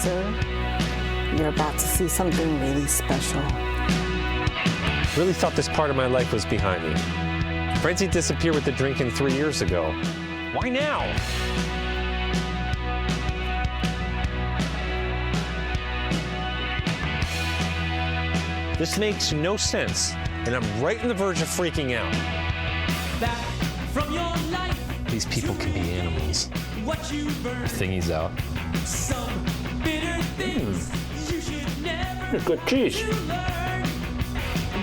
sir. You're about to see something really special. Really thought this part of my life was behind me. Frenzy disappeared with the drinking 3 years ago. Why now? This makes no sense, and I'm right on the verge of freaking out. Back from your life. These people can be animals. What you burn. Thingy's out. Some bitter things you should never. Good cheese. Learn.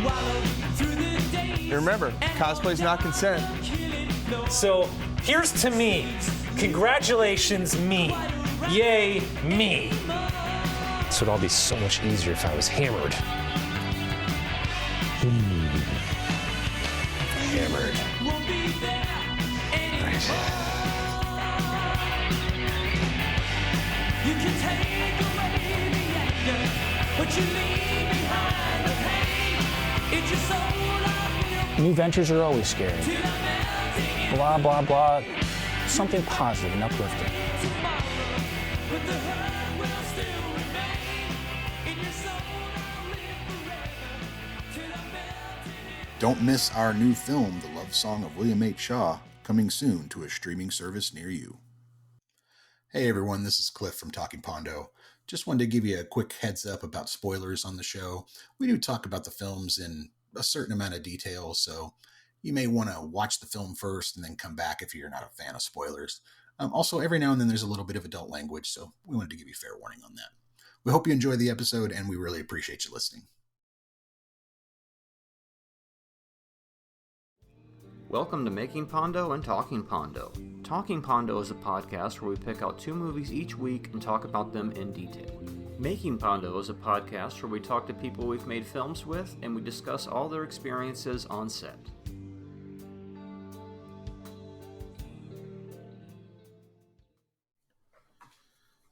Wallow through the days. Remember, cosplay's not consent. So here's to me. Congratulations, me. Yay, me. This would all be so much easier if I was hammered. Hammered. Won't be there Right. You can take away the anger, but you leave behind the pain. It's your soul I New ventures are always scary. feel till I'm melting Blah, blah, blah. Something positive and uplifting. tomorrow. But the hurt will still remain. In your soul I'll live forever till I'm melting in. Don't miss our new film, The Love Song of William H. Shaw, coming soon to a streaming service near you. Hey everyone, this is Cliff from Talking Pondo. Just wanted to give you a quick heads up about spoilers on the show. We do talk about the films in a certain amount of detail, so you may want to watch the film first and then come back if you're not a fan of spoilers. Also, every now and then there's a little bit of adult language, so we wanted to give you fair warning on that. We hope you enjoy the episode, and we really appreciate you listening. Welcome to Making Pondo and Talking Pondo. Talking Pondo is a podcast where we pick out 2 movies each week and talk about them in detail. Making Pondo is a podcast where we talk to people we've made films with and we discuss all their experiences on set.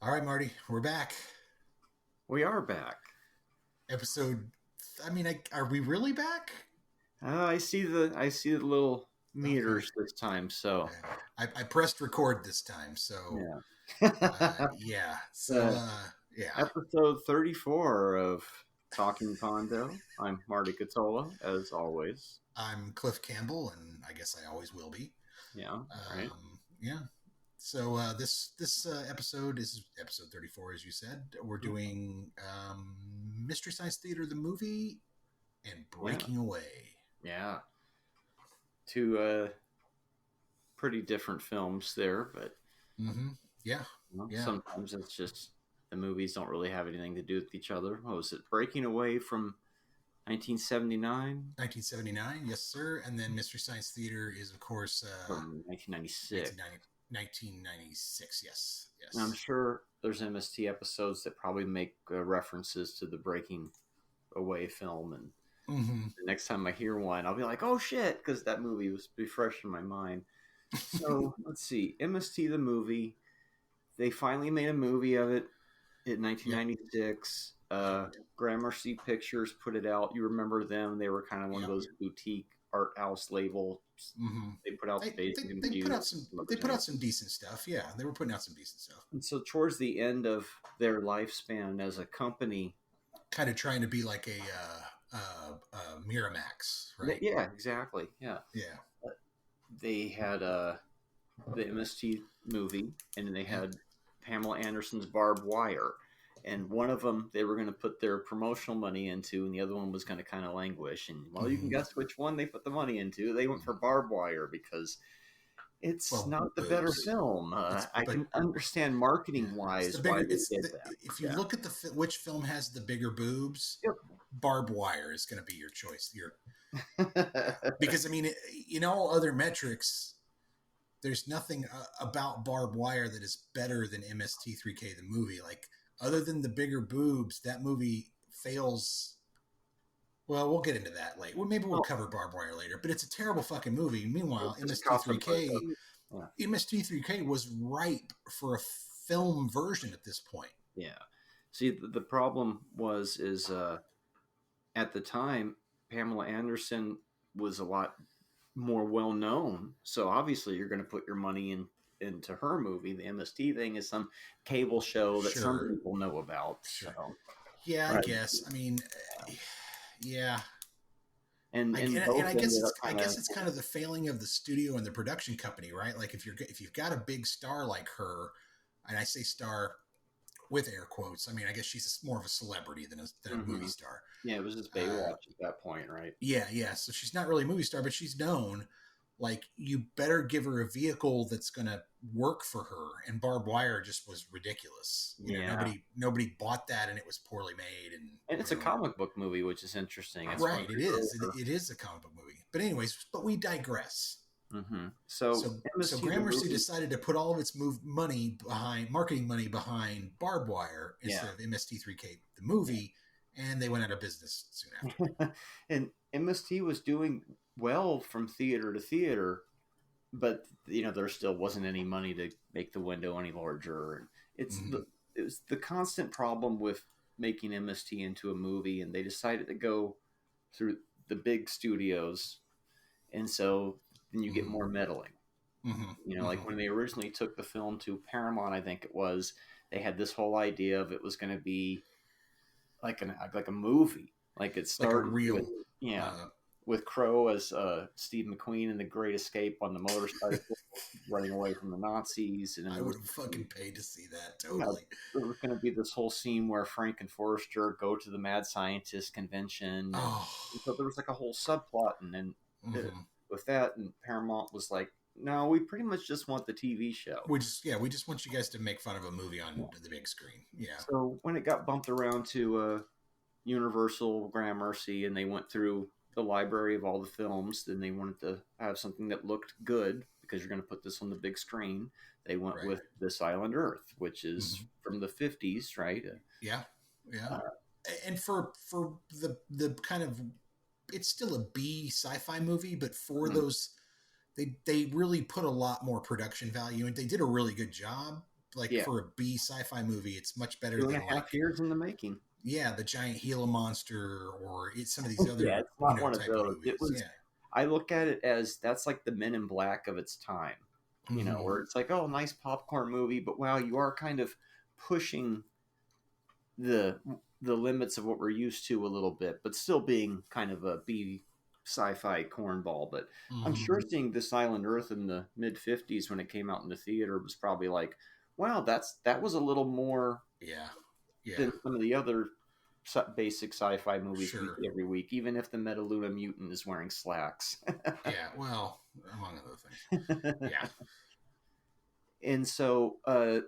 All right, Marty, we're back. We are back. Are we really back? I see the little meters this time, so I pressed record this time, so yeah. yeah. Episode 34 of Talking Pondo. I'm Marty Catola, as always. I'm Cliff Campbell, and I guess I always will be. Yeah, right. Yeah. So this episode is episode 34, as you said. We're doing Mystery Science Theater, the movie, and Breaking Away. Yeah. 2 pretty different films there, but Yeah. Yeah. sometimes it's just the movies don't really have anything to do with each other. What was it? Breaking Away from 1979? 1979, yes, sir. And then Mystery Science Theater is, of course, From 1996. 1996, yes. And I'm sure there's MST episodes that probably make references to the Breaking Away film, and the next time I hear one, I'll be like, oh shit, because that movie was be fresh in my mind. So let's see. MST the movie. They finally made a movie of it in 1996. Gramercy Pictures put it out. You remember them? They were kind of one of those boutique art house labels. They put out They put out some decent stuff. Yeah, they were putting out some decent stuff. And so towards the end of their lifespan as a company, kind of trying to be like a Miramax, right? Yeah, exactly. Yeah. They had the MST movie, and then they had Pamela Anderson's Barbed Wire. And one of them they were going to put their promotional money into, and the other one was going to kind of languish. And you can guess which one they put the money into. They went for Barbed Wire because it's not the better film. I can understand marketing-wise why they did that. If you look at which film has the bigger boobs, Barbed Wire is going to be your choice. Because, I mean, in all other metrics, there's nothing about Barbed Wire that is better than MST3K, the movie. Like, other than the bigger boobs, that movie fails. Well, we'll get into that later. Well, maybe we'll cover Barbed Wire later, but it's a terrible fucking movie. Meanwhile, MST3K was ripe for a film version at this point. Yeah. See, the problem is at the time, Pamela Anderson was a lot more well known. So obviously, you're going to put your money into her movie. The MST thing is some cable show that some Sure. people know about. Sure. So, Yeah, right. I guess. I mean, yeah. and And both I guess ended up I kinda- guess it's kind of the failing of the studio and the production company, right? Like if you've got a big star like her, and I say star with air quotes, I mean I guess she's more of a celebrity than a movie star. Yeah, it was just Baywatch at that point, right? Yeah. So she's not really a movie star, but she's known. Like you better give her a vehicle that's going to work for her. And Barbed Wire just was ridiculous. You know, nobody bought that, and it was poorly made. And it's a comic book movie, which is interesting. It's right. It is. It is a comic book movie. But anyways, we digress. So Gramercy decided to put all of its marketing money behind Barbed Wire instead of MST3K, the movie, and they went out of business soon after. And MST was doing well from theater to theater, but there still wasn't any money to make the window any larger. It was the constant problem with making MST into a movie, and they decided to go through the big studios, and so then you get more meddling. Like when they originally took the film to Paramount, I think it was, they had this whole idea of it was going to be like a movie, like it started like a real, with Crow as Steve McQueen in The Great Escape on the motorcycle, running away from the Nazis. And I would have fucking paid to see that. Totally. There was going to be this whole scene where Frank and Forrester go to the Mad Scientist convention. So there was like a whole subplot, and then with that, and Paramount was like, no, we pretty much just want the TV show. We just want you guys to make fun of a movie on the big screen. Yeah. So when it got bumped around to Universal Gramercy, and they went through the library of all the films, then they wanted to have something that looked good because you're going to put this on the big screen. They went with This Island Earth, which is from the 50s, right? Yeah. And for the kind of, it's still a B sci-fi movie, but for those, they really put a lot more production value, and they did a really good job. Like for a B sci-fi movie, it's much better than 2.5 years in the making. Yeah, the giant Gila monster, or some of these other. It's not one of those. Movies. It was. I look at it as that's like the Men in Black of its time. Where it's like, oh, nice popcorn movie, but wow, you are kind of pushing the limits of what we're used to a little bit, but still being kind of a B sci-fi cornball. But I'm sure seeing This Island Earth in the mid 50s when it came out in the theater was probably like, wow, that was a little more than some of the other basic sci-fi movies we see every week, even if the Metaluna mutant is wearing slacks. Well, among other things. And so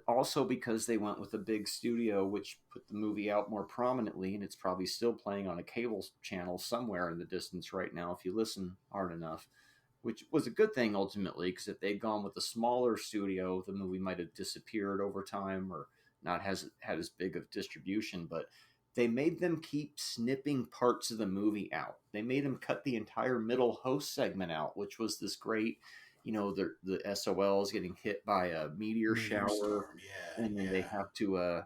also because they went with a big studio, which put the movie out more prominently, and it's probably still playing on a cable channel somewhere in the distance right now if you listen hard enough, which was a good thing ultimately, because if they'd gone with a smaller studio, the movie might have disappeared over time or not had as big of distribution. But they made them keep snipping parts of the movie out. They made them cut the entire middle host segment out, which was this great, the SOLs getting hit by a meteor shower, and then they have to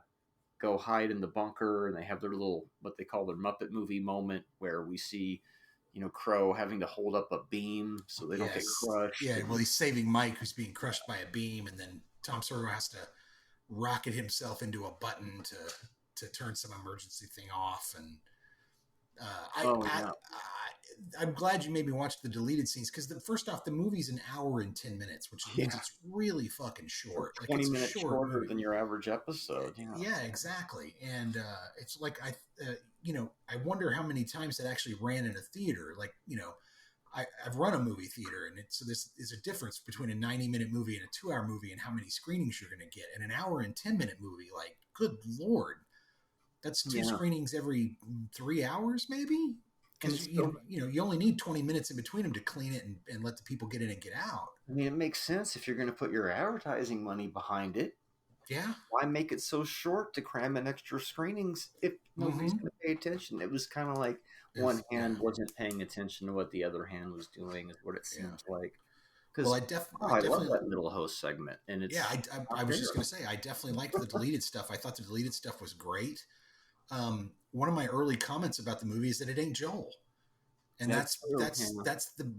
go hide in the bunker, and they have their little, what they call their Muppet movie moment, where we see, Crow having to hold up a beam so they don't get crushed. Yeah, well, he's saving Mike, who's being crushed by a beam, and then Tom Sawyer has to rocket himself into a button to turn some emergency thing off. And I'm glad you made me watch the deleted scenes, because first off, the movie's an hour and 10 minutes, which means it's really fucking short. 20 minutes shorter than your average episode. Yeah, exactly. And it's like I wonder how many times that actually ran in a theater. Like, I've run a movie theater, and so this is a difference between a 90-minute movie and a 2-hour movie, and how many screenings you're going to get. And an hour and 10-minute movie, like, good Lord, that's 2 screenings every 3 hours, maybe. Because you only need 20 minutes in between them to clean it and let the people get in and get out. I mean, it makes sense if you're going to put your advertising money behind it. Yeah. Why make it so short to cram in extra screenings if nobody's going to pay attention? It was kind of like one hand wasn't paying attention to what the other hand was doing, is what it seems like. Well, I definitely love that middle host segment, and it's I was just going to say, I definitely liked the deleted stuff. I thought the deleted stuff was great. One of my early comments about the movie is that it ain't Joel. And true, yeah.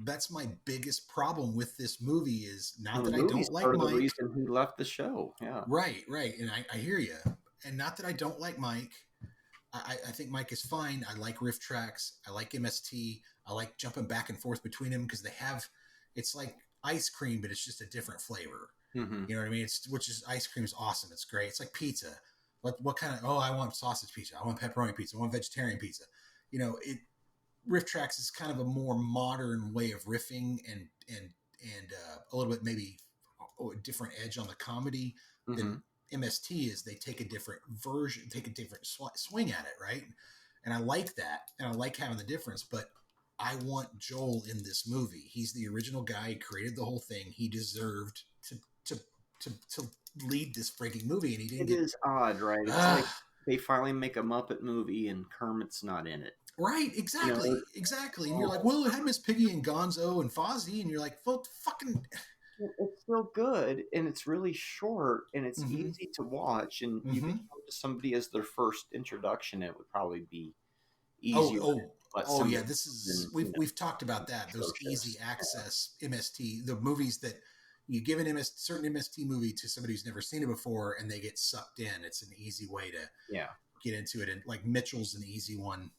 that's my biggest problem with this movie is not Well, that the I movie's don't like part of the Mike. reason he left the show. Yeah. Right, and I hear you. And not that I don't like Mike. I think Mike is fine. I like riff tracks. I like MST. I like jumping back and forth between them because it's like ice cream, but it's just a different flavor. Mm-hmm. You know what I mean? Ice cream is awesome. It's great. It's like pizza. What kind of, I want sausage pizza. I want pepperoni pizza. I want vegetarian pizza. Riff tracks is kind of a more modern way of riffing and a little bit maybe a different edge on the comedy than MST is. They take a different version, take a different swing at it, right? And I like that, and I like having the difference. But I want Joel in this movie. He's the original guy. He created the whole thing. He deserved to lead this freaking movie, and he didn't. It is odd, right? It's like they finally make a Muppet movie and Kermit's not in it. Right, exactly. And you're like, well, it had Miss Piggy and Gonzo and Fozzie, and you're like, well, fucking. It's still good, and it's really short, and it's easy to watch, and you can come to somebody as their first introduction. It would probably be easier. Yeah. This is we've talked about that. Those easy access MST, the movies that you give an certain MST movie to somebody who's never seen it before, and they get sucked in. It's an easy way to get into it, and like Mitchell's an easy one.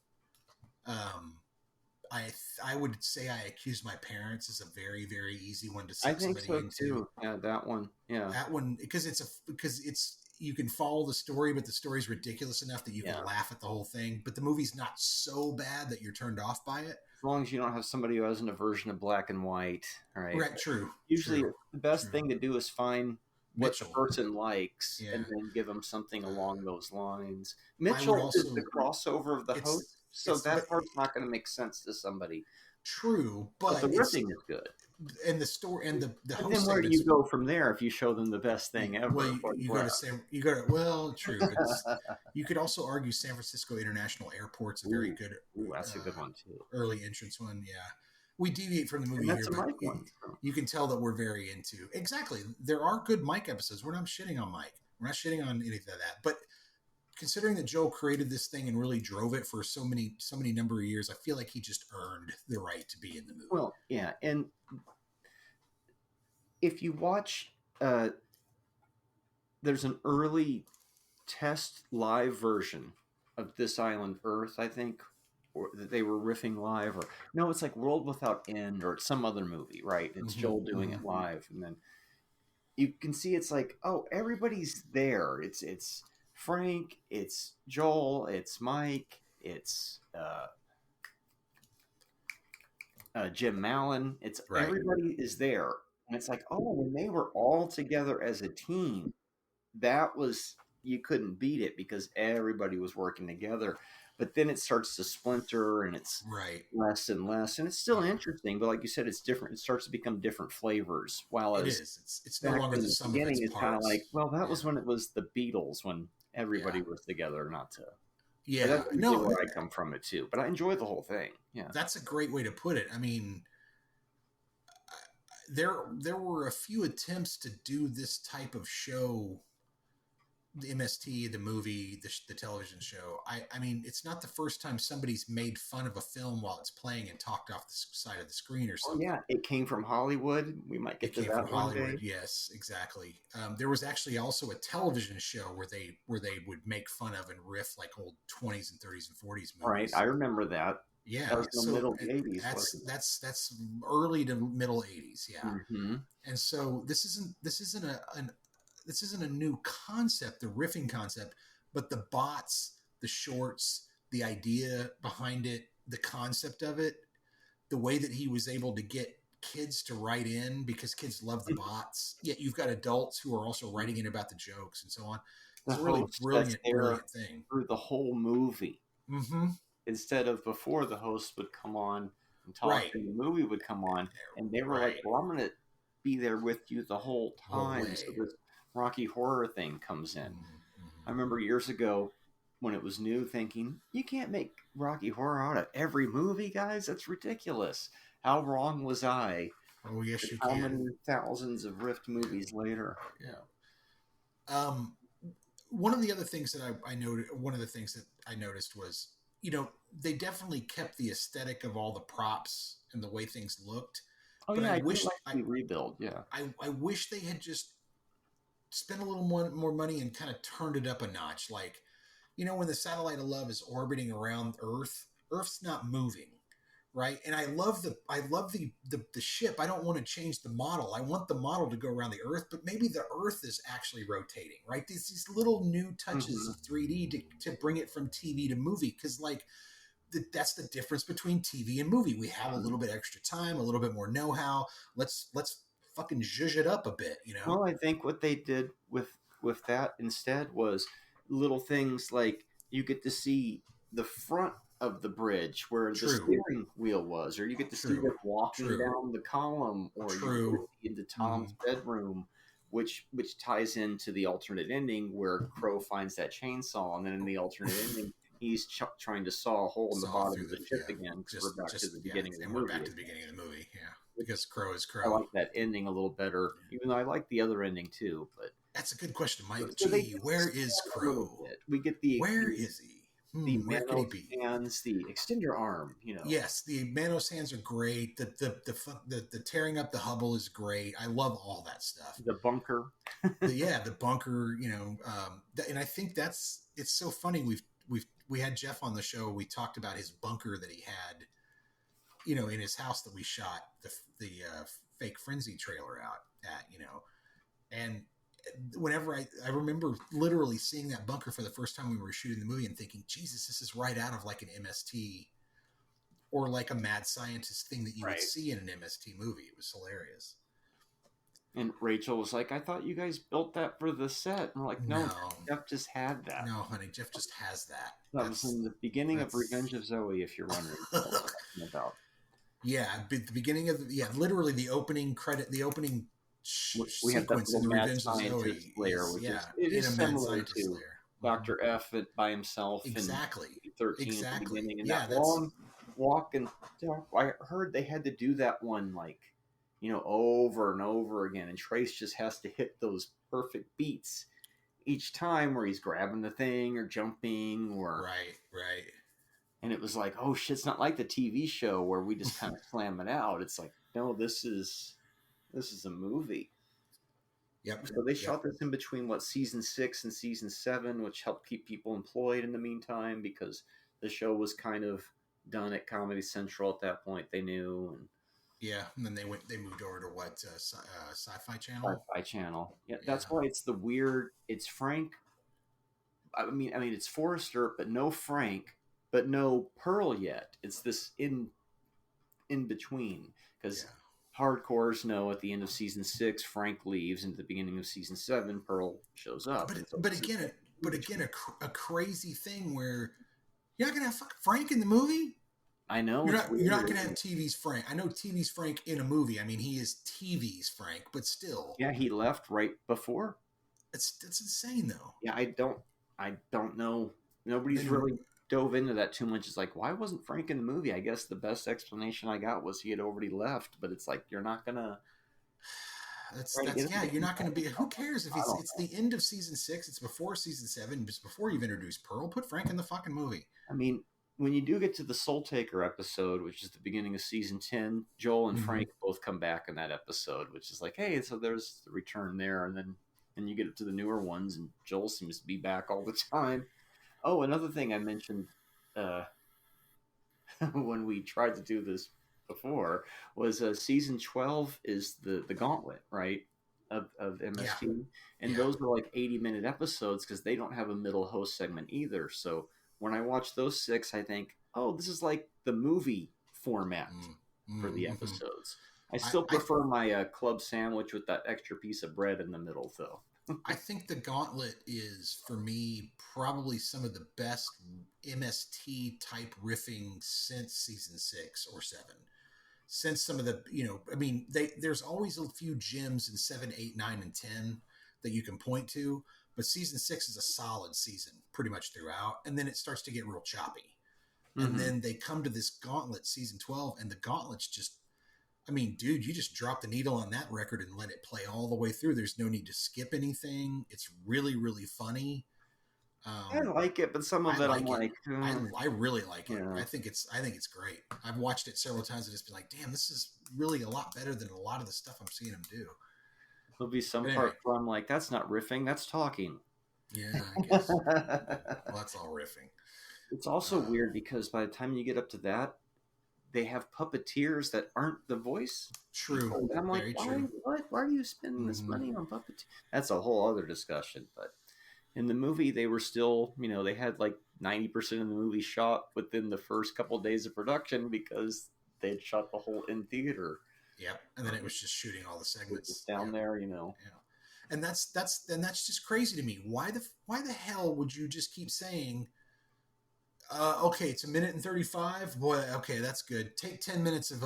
I would say I Accuse My Parents is a very, very easy one to suck somebody into. Too. Yeah, that one. Yeah, that one because you can follow the story, but the story's ridiculous enough that you can laugh at the whole thing. But the movie's not so bad that you're turned off by it. As long as you don't have somebody who has an aversion of black and white, right? Right. True. Usually, the best thing to do is find what the person likes and then give them something along those lines. Mitchell is the crossover of the host. So that part's not going to make sense to somebody. True, but the riffing is good. And the story and the host. And then where do you go from there if you show them the best thing ever? Well, true. But you could also argue San Francisco International Airport's a very good. That's a good one too. Early entrance one, yeah. We deviate from the movie here, but you can tell that we're very into. Exactly, there are good Mike episodes. We're not shitting on Mike. We're not shitting on anything of that, but. Considering that Joe created this thing and really drove it for so many number of years, I feel like he just earned the right to be in the movie. Well, yeah, and if you watch, there's an early test live version of This Island Earth, I think, or that they were riffing live, or no, it's like World Without End, or it's some other movie, right? It's Joel doing it live, and then you can see it's like, oh, everybody's there. It's Frank, it's Joel, it's Mike, it's Jim Mallon. It's everybody is there, and it's like, oh, when they were all together as a team, that was you couldn't beat it because everybody was working together. But then it starts to splinter, and it's less and less, and it's still interesting. But like you said, it's different. It starts to become different flavors. While it is, it's no longer the sum of its parts. It's kind of like, well, that was when it was the Beatles when everybody was together, not to. Yeah, that's where I come from it too. But I enjoy the whole thing. Yeah, that's a great way to put it. I mean, there were a few attempts to do this type of show. The MST, the movie, the television show. I mean, it's not the first time somebody's made fun of a film while it's playing and talked off the side of the screen or something. Oh, yeah, it came from Hollywood. We might get to that one Hollywood. Day. Yes, exactly. There was actually also a television show where they would make fun of and riff like old 20s and 30s and 40s movies. Right, I remember that. Yeah, that was the middle 80s. That's early to middle 80s. Yeah, mm-hmm. And so this isn't a new concept, the riffing concept, but the bots, the shorts, the idea behind it, the concept of it, the way that he was able to get kids to write in because kids love the bots. Yet you've got adults who are also writing in about the jokes and so on. It's a really brilliant thing. Through the whole movie. Mm-hmm. Instead of before the host would come on and talk, and the movie would come on, and they were like, well, I'm going to be there with you the whole time. So this Rocky Horror thing comes in. Mm-hmm. I remember years ago when it was new thinking, you can't make Rocky Horror out of every movie, guys. That's ridiculous. How wrong was I? Oh, yes, you can. How can. many thousands of riffed movies later? Yeah. One of the other things that I noted, one of the things that I noticed was they definitely kept the aesthetic of all the props and the way things looked. Oh But yeah, I I do wish like the rebuild. Yeah. I wish they had just spent a little more money and kind of turned it up a notch. Like, when the satellite of love is orbiting around Earth, Earth's not moving, right? And I love the ship. I don't want to change the model. I want the model to go around the Earth, but maybe the Earth is actually rotating, right? These little new touches of 3D to bring it from TV to movie, because like that's the difference between TV and movie. We have a little bit extra time, a little bit more know-how. Let's fucking zhuzh it up a bit, Well, I think what they did with that instead was little things like you get to see the front of the bridge where the True. steering wheel was, or you get to see True. them walking True. down the column, or you True. get to see into Tom's bedroom, which ties into the alternate ending where Crow finds that chainsaw, and then in the alternate ending, he's trying to saw a hole in the bottom of the ship again, because we're back to the beginning of the movie. We're back to the beginning of the movie, yeah. Because Crow is I Crow. like that ending a little better, even though I like the other ending too. But that's a good question, Mike. So Gee, where is Crow? We get the Where is he? The where could he be? Hands, the extender arm, Yes, the Manos hands are great. The tearing up the Hubble is great. I love all that stuff. The bunker. the bunker. And I think it's so funny. We had Jeff on the show. We talked about his bunker that he had, in his house that we shot the fake Frenzy trailer out at, and whenever I remember literally seeing that bunker for the first time when we were shooting the movie and thinking, Jesus, this is right out of like an MST or like a mad scientist thing that you would see in an MST movie. It was hilarious. And Rachel was like, I thought you guys built that for the set. And we're like, no, Jeff just had that. No, honey, Jeff just has that. That was in the beginning of Revenge of Zoe, if you're wondering what I'm talking about. Yeah, the beginning of literally the opening credit, the opening we have that sequence in the Revenge of Zoe layer, which is similar to Dr. F by himself exactly. in 13 at the beginning. And yeah, that long walk and I heard they had to do that one over and over again, and Trace just has to hit those perfect beats each time where he's grabbing the thing or jumping or right. And it was like, oh shit, it's not like the TV show where we just kind of slam it out. It's like, no, this is a movie. Yep. So they shot this in between season 6 and season 7, which helped keep people employed in the meantime, because the show was kind of done at Comedy Central at that point. They knew, and then they moved over to what Sci-Fi Channel. Sci-Fi Channel. Yeah, that's why it's the weird. It's Frank. I mean, it's Forrester, but no Frank, but no Pearl yet. It's this in between, because hardcores know at the end of season 6 Frank leaves, and at the beginning of season 7 Pearl shows up. But again, a crazy thing where you're not gonna have fucking Frank in the movie. I know you're not gonna have TV's Frank. I know TV's Frank in a movie. I mean, he is TV's Frank, but still. Yeah, he left right before. It's insane though. Yeah, I don't know. Nobody's really dove into that too much. It's like, why wasn't Frank in the movie? I guess the best explanation I got was he had already left, but it's like, you're not gonna you're not gonna be, who cares if it's the end of season 6, it's before season 7, it's before you've introduced Pearl. Put Frank in the fucking movie. I mean, when you do get to the Soul Taker episode, which is the beginning of season 10, Joel and Frank both come back in that episode, which is like, hey, so there's the return there, and then you get up to the newer ones, and Joel seems to be back all the time. Oh, another thing I mentioned when we tried to do this before was season 12 is the gauntlet, right, of MST. And those are like 80-minute episodes because they don't have a middle host segment either. So when I watch those 6, I think, oh, this is like the movie format for the episodes. I still prefer my club sandwich with that extra piece of bread in the middle, though. I think the Gauntlet is, for me, probably some of the best MST type riffing since season 6 or 7. Since some of the, there's always a few gems in 7, 8, 9, and 10 that you can point to, but season 6 is a solid season pretty much throughout, and then it starts to get real choppy. And then they come to this Gauntlet season 12, and the Gauntlet's just, dude, you just drop the needle on that record and let it play all the way through. There's no need to skip anything. It's really, really funny. I like it, but some of I it I'm like it. like, I really like it. Yeah. I think it's great. I've watched it several times and just been like, damn, this is really a lot better than a lot of the stuff I'm seeing him do. there'll be some But part anyway. where I'm like, that's not riffing, that's talking. Yeah, I guess. Well, that's all riffing. It's also weird because by the time you get up to that, they have puppeteers that aren't the voice. True. And I'm like, Very why? true. What? Why are you spending this Mhm. money on puppeteers? That's a whole other discussion. But in the movie, they were still, they had like 90% of the movie shot within the first couple of days of production because they had shot the whole in theater. Yep. And then it was just shooting all the segments Just down there. Yeah. And that's just crazy to me. Why the hell would you just keep saying, okay, it's 1:35. Boy, okay, that's good. Take 10 minutes of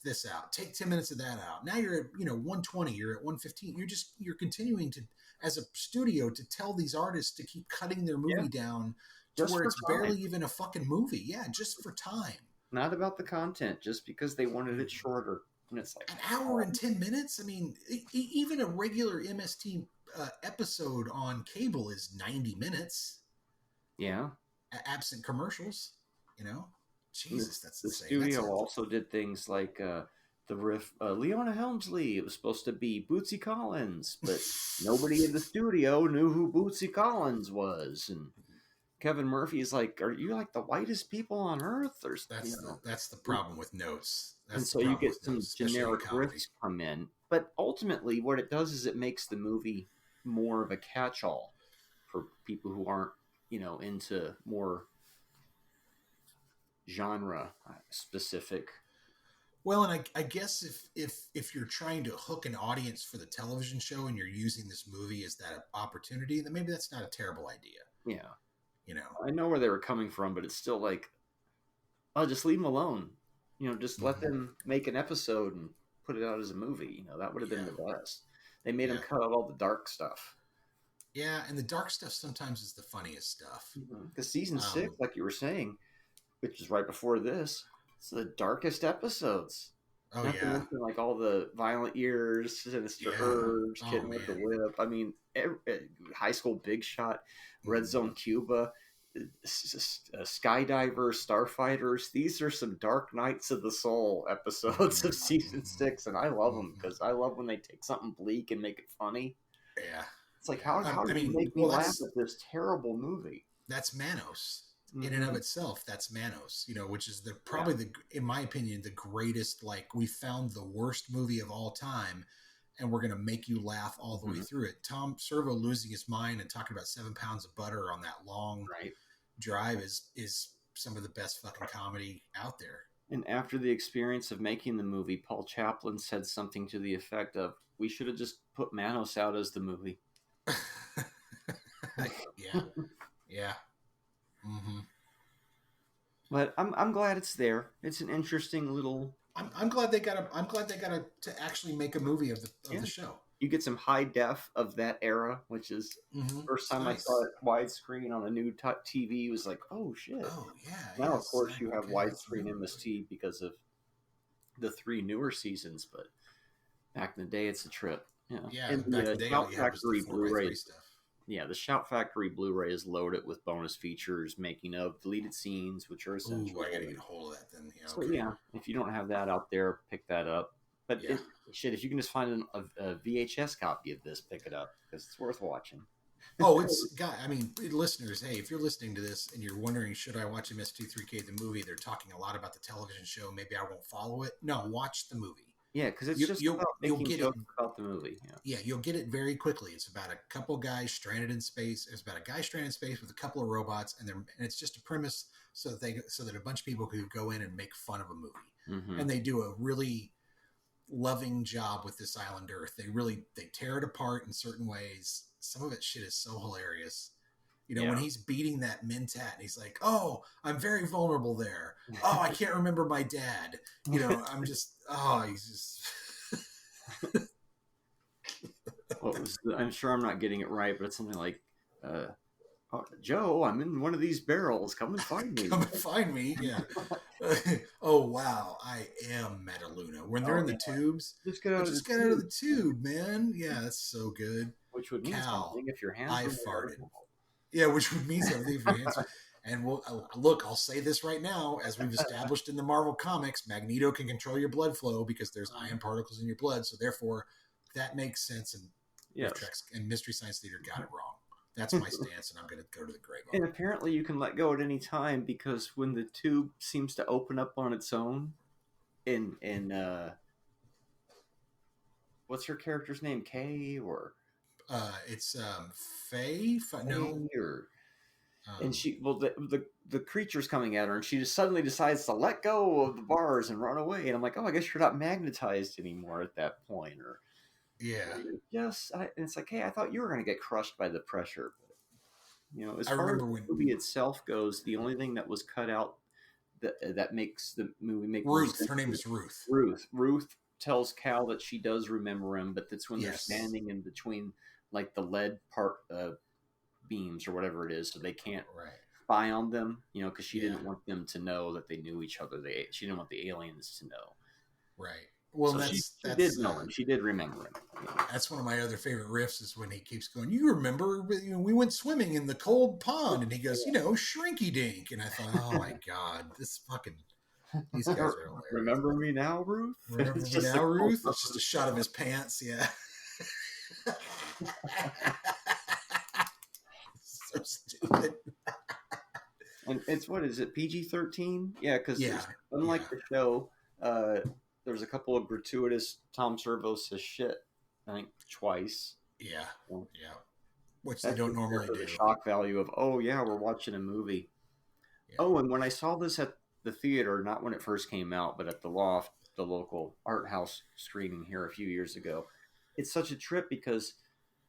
this out. Take 10 minutes of that out. Now you're at 1:20. You're at 1:15. You're continuing to, as a studio, to tell these artists to keep cutting their movie down to Just where for it's time. barely even a fucking movie. Yeah, just for time. Not about the content, just because they wanted it shorter. And it's like An hour and 10 minutes. I mean, even a regular MST episode on cable is 90 minutes. Yeah. Absent commercials, Jesus, that's the insane. studio also did things like the riff Leona Helmsley. It was supposed to be Bootsy Collins, but nobody in the studio knew who Bootsy Collins was. And Kevin Murphy is like, "Are you like the whitest people on earth?" Or that's the problem with notes. That's and so you get some generic riffs come in, but ultimately, what it does is it makes the movie more of a catch-all for people who aren't into more genre specific. Well, and I guess if you're trying to hook an audience for the television show and you're using this movie as that opportunity, then maybe that's not a terrible idea. Yeah. I know where they were coming from, but it's still like, oh, just leave them alone. Just let them make an episode and put it out as a movie. That would have been the best. They made them cut out all the dark stuff. Yeah, and the dark stuff sometimes is the funniest stuff. Because season 6, like you were saying, which is right before this, it's the darkest episodes. Oh, Not to mention, like all the violent years, Sinister Urge, Kid with the Whip. I mean, High School Big Shot, Red Zone Cuba, Skydivers, Starfighters. These are some dark nights of the soul episodes of season 6, and I love them because I love when they take something bleak and make it funny. Yeah. It's like, how do you make me laugh at this terrible movie? That's Manos. In and of itself, that's Manos, which is in my opinion, the greatest, like, we found the worst movie of all time and we're going to make you laugh all the way through it. Tom Servo losing his mind and talking about 7 pounds of butter on that long drive is some of the best fucking comedy out there. And after the experience of making the movie, Paul Chaplin said something to the effect of, we should have just put Manos out as the movie. Yeah. Mm-hmm. But I'm glad it's there. It's an interesting little. I'm glad they got to actually make a movie of the show. You get some high def of that era, which is first time I saw it widescreen on a new TV. Was like, oh shit! Oh yeah. Now of course you have widescreen MST because of the 3 newer seasons, but back in the day, it's a trip. Yeah. And back in the the day, Shout Factory 4x3 Blu-ray stuff. Yeah, the Shout Factory Blu-ray is loaded with bonus features, making of, deleted scenes, which are essential. Ooh, I gotta get a hold of that then. Yeah, so yeah, if you don't have that out there, pick that up. But if you can just find a VHS copy of this, pick it up because it's worth watching. Oh, listeners, hey, if you're listening to this and you're wondering, should I watch MS23K the movie? They're talking a lot about the television show. Maybe I won't follow it. No, watch the movie. Yeah, because it's about making jokes about the movie. Yeah, you'll get it very quickly. It's about a couple guys stranded in space. It's about a guy stranded in space with a couple of robots, and it's just a premise so that a bunch of people could go in and make fun of a movie. And they do a really loving job with this island Earth. They tear it apart in certain ways. Some of it shit is so hilarious. When he's beating that Mentat and he's like, oh, I'm very vulnerable there. Oh, I can't remember my dad. I'm just, he's just. I'm sure I'm not getting it right, but it's something like, Joe, I'm in one of these barrels. Come and find me. Come and find me. Yeah. Oh, wow. I am Metaluna. When they're in the tubes, just get out of the tube, man. Yeah, that's so good. Which would mean Cal, something if your hands I were farted. Yeah, which would mean something for you. And we'll look. I'll say this right now, as we've established in the Marvel comics, Magneto can control your blood flow because there's ion particles in your blood. So therefore, that makes sense. And and Mystery Science Theater got it wrong. That's my stance, and I'm going to go to the grave. And apparently, you can let go at any time because when the tube seems to open up on its own, what's her character's name? Kay or it's Faye. No, or and the creature's coming at her, and she just suddenly decides to let go of the bars and run away. And I'm like, oh, I guess you're not magnetized anymore at that point, or and it's like, hey, I thought you were going to get crushed by the pressure. As far as the movie itself goes, the only thing that was cut out that makes the movie make Ruth. Her name is Ruth. Ruth tells Cal that she does remember him, but that's when they're standing in between like the lead beams or whatever it is, so they can't spy on them. Because she didn't want them to know that they knew each other. She didn't want the aliens to know. Right. Well, so she did know him. She did remember him. That's one of my other favorite riffs is when he keeps going, you remember, we went swimming in the cold pond, and he goes, shrinky dink. And I thought, oh my God, these guys are hilarious. Remember me now, Ruth? Remember me now, Ruth? It's just a shot of his pants, So stupid. And it's, what is it, PG-13? Yeah, because unlike the show, there's a couple of gratuitous Tom Servo says shit, I think twice. Yeah. Which they don't normally do. The shock value of, we're watching a movie. Yeah. Oh, and when I saw this at the theater, not when it first came out, but at the Loft, the local art house screening here a few years ago, it's such a trip because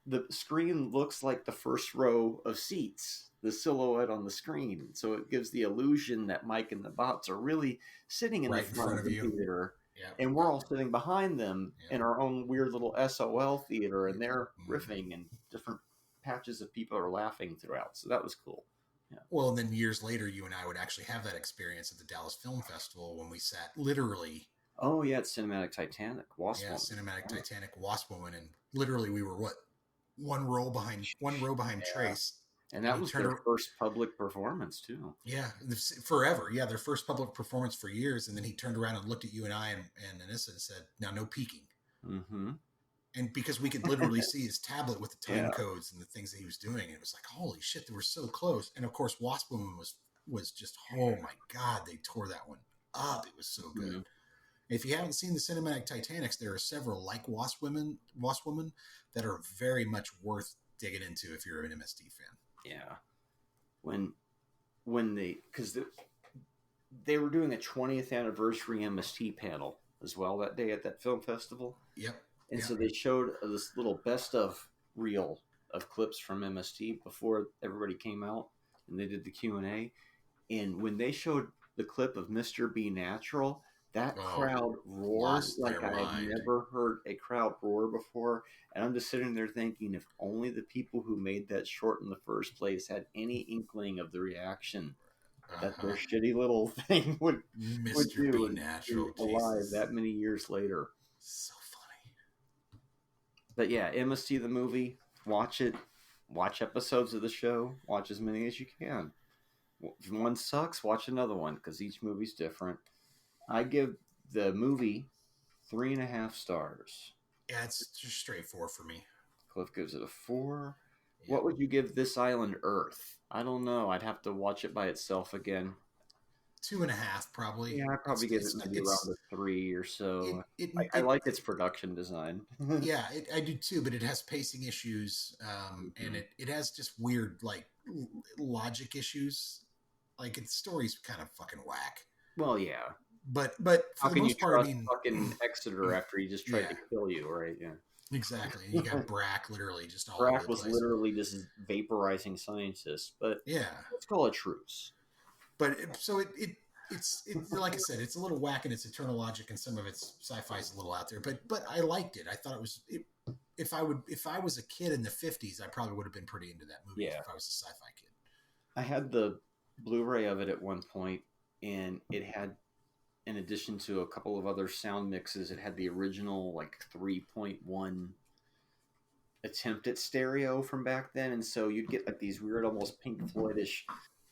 the screen looks like the first row of seats, the silhouette on the screen. So it gives the illusion that Mike and the bots are really sitting in the front of the theater. Yeah. And we're all sitting behind them in our own weird little SOL theater, and they're riffing, and different patches of people are laughing throughout. So that was cool. Yeah. Well, and then years later, you and I would actually have that experience at the Dallas Film Festival when we sat literally. Oh, yeah, it's Cinematic Titanic, Wasp Woman. Cinematic Titanic, Wasp Woman, and literally we were one row behind Trace. And that was their first public performance, too. Yeah, forever. Yeah, their first public performance for years. And then he turned around and looked at you and I and Anissa and said, now, no peeking. Mm-hmm. And because we could literally see his tablet with the time codes and the things that he was doing, it was like, holy shit, they were so close. And, of course, Wasp Woman was just, oh, my God, they tore that one up. It was so good. Mm-hmm. If you haven't seen the Cinematic Titanics, there are several like Wasp Woman that are very much worth digging into if you're an MST fan. Yeah, when because they were doing a 20th anniversary MST panel as well that day at that film festival. Yep. And so they showed this little best of reel of clips from MST before everybody came out, and they did the Q&A. And when they showed the clip of Mr. B Natural, that crowd roared like I've never heard a crowd roar before. And I'm just sitting there thinking, if only the people who made that short in the first place had any inkling of the reaction that their shitty little thing would do Natural alive that many years later. So funny. But yeah, MST the movie, watch it. Watch episodes of the show. Watch as many as you can. If one sucks, watch another one because each movie's different. I give the movie 3.5 stars. Yeah, it's just straight 4 for me. Cliff gives it a 4. Yeah. What would you give This Island Earth? I don't know. I'd have to watch it by itself again. 2.5 probably. Yeah, I'd probably give it maybe around a 3 or so. I like its production design. Yeah, I do too, but it has pacing issues, and it has just weird like logic issues. Like its story's kind of fucking whack. Well, yeah. But for the most part, I mean, fucking Exeter after he just tried to kill you, right? Yeah, exactly. You got Brack literally just all. Brack was literally just vaporizing scientists, but let's call it truce. But it's like I said, it's a little whack in its internal logic, and some of its sci-fi is a little out there. But I liked it. I thought it was. If I was a kid in the 50s, I probably would have been pretty into that movie if I was a sci-fi kid. I had the Blu-ray of it at one point, and it had, in addition to a couple of other sound mixes, it had the original like 3.1 attempt at stereo from back then, and so you'd get like these weird, almost Pink Floydish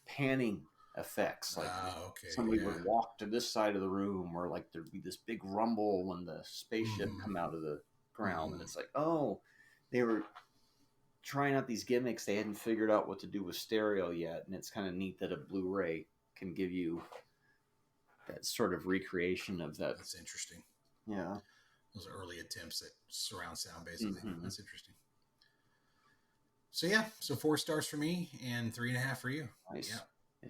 panning effects. Like Okay. somebody Yeah. would walk to this side of the room, or like there'd be this big rumble when the spaceship come out of the ground, and it's like, oh, they were trying out these gimmicks. They hadn't figured out what to do with stereo yet, and it's kind of neat that a Blu-ray can give you that sort of recreation of that. That's interesting. Yeah. Those early attempts at surround sound, basically. That's interesting. So yeah, so 4 stars for me and 3.5 for you. Nice. Yeah.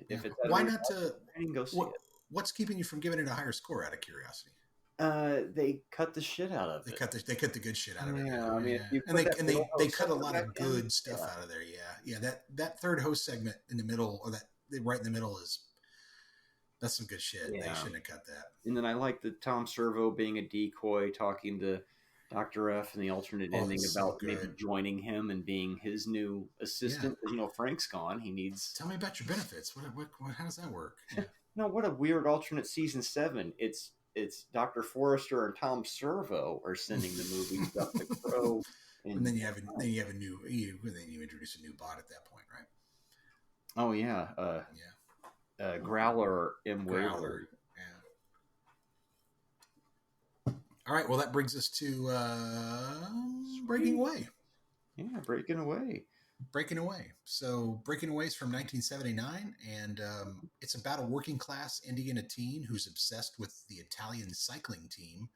If it's Why not to? I can go see it. What's keeping you from giving it a higher score? Out of curiosity. They cut the shit out of They it. cut the good shit out of it. Yeah, I mean, if you and put they cut a lot of back in, good stuff out of there. Yeah. That third host segment in the middle, or that right in the middle, that's some good shit. Yeah. They shouldn't have cut that. And then I like the Tom Servo being a decoy, talking to Dr. F and the alternate ending that's about so maybe good. joining him and being his new assistant. You know, Frank's gone. He needs. Tell me about your benefits. What how does that work? Yeah. No, what a weird alternate season 7. It's Dr. Forrester and Tom Servo are sending the movie stuff to Crow. And then you introduce a new bot at that point, right? Oh yeah, Growler M. Whaler. Growler. Yeah. All right. Well, that brings us to Breaking Away. Yeah, Breaking Away. Breaking Away. So Breaking Away is from 1979, and it's about a working class Indiana teen who's obsessed with the Italian cycling team,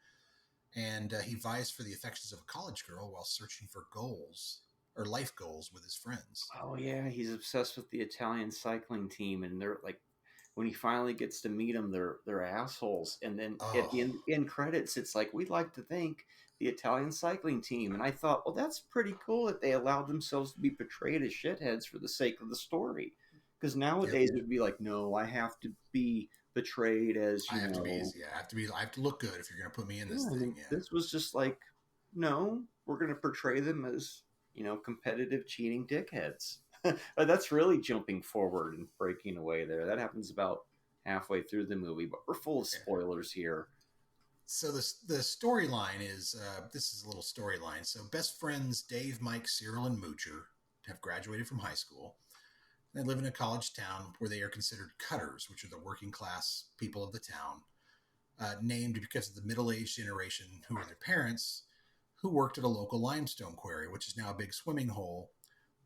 and he vies for the affections of a college girl while searching for goals or life goals with his friends. Oh yeah, he's obsessed with the Italian cycling team, and they're like, when he finally gets to meet them, they're assholes. And then at the end credits, it's like, we'd like to thank the Italian cycling team. And I thought, well, that's pretty cool that they allowed themselves to be portrayed as shitheads for the sake of the story. Because nowadays it would be like, no, I have to be portrayed as I have to look good if you're going to put me in this thing. Yeah. This was just like, no, we're going to portray them as, competitive, cheating dickheads. That's really jumping forward and breaking away there. That happens about halfway through the movie, but we're full of spoilers here. So the storyline is, this is a little storyline. So best friends Dave, Mike, Cyril, and Moocher have graduated from high school. They live in a college town where they are considered cutters, which are the working class people of the town, named because of the middle-aged generation who are their parents, who worked at a local limestone quarry, which is now a big swimming hole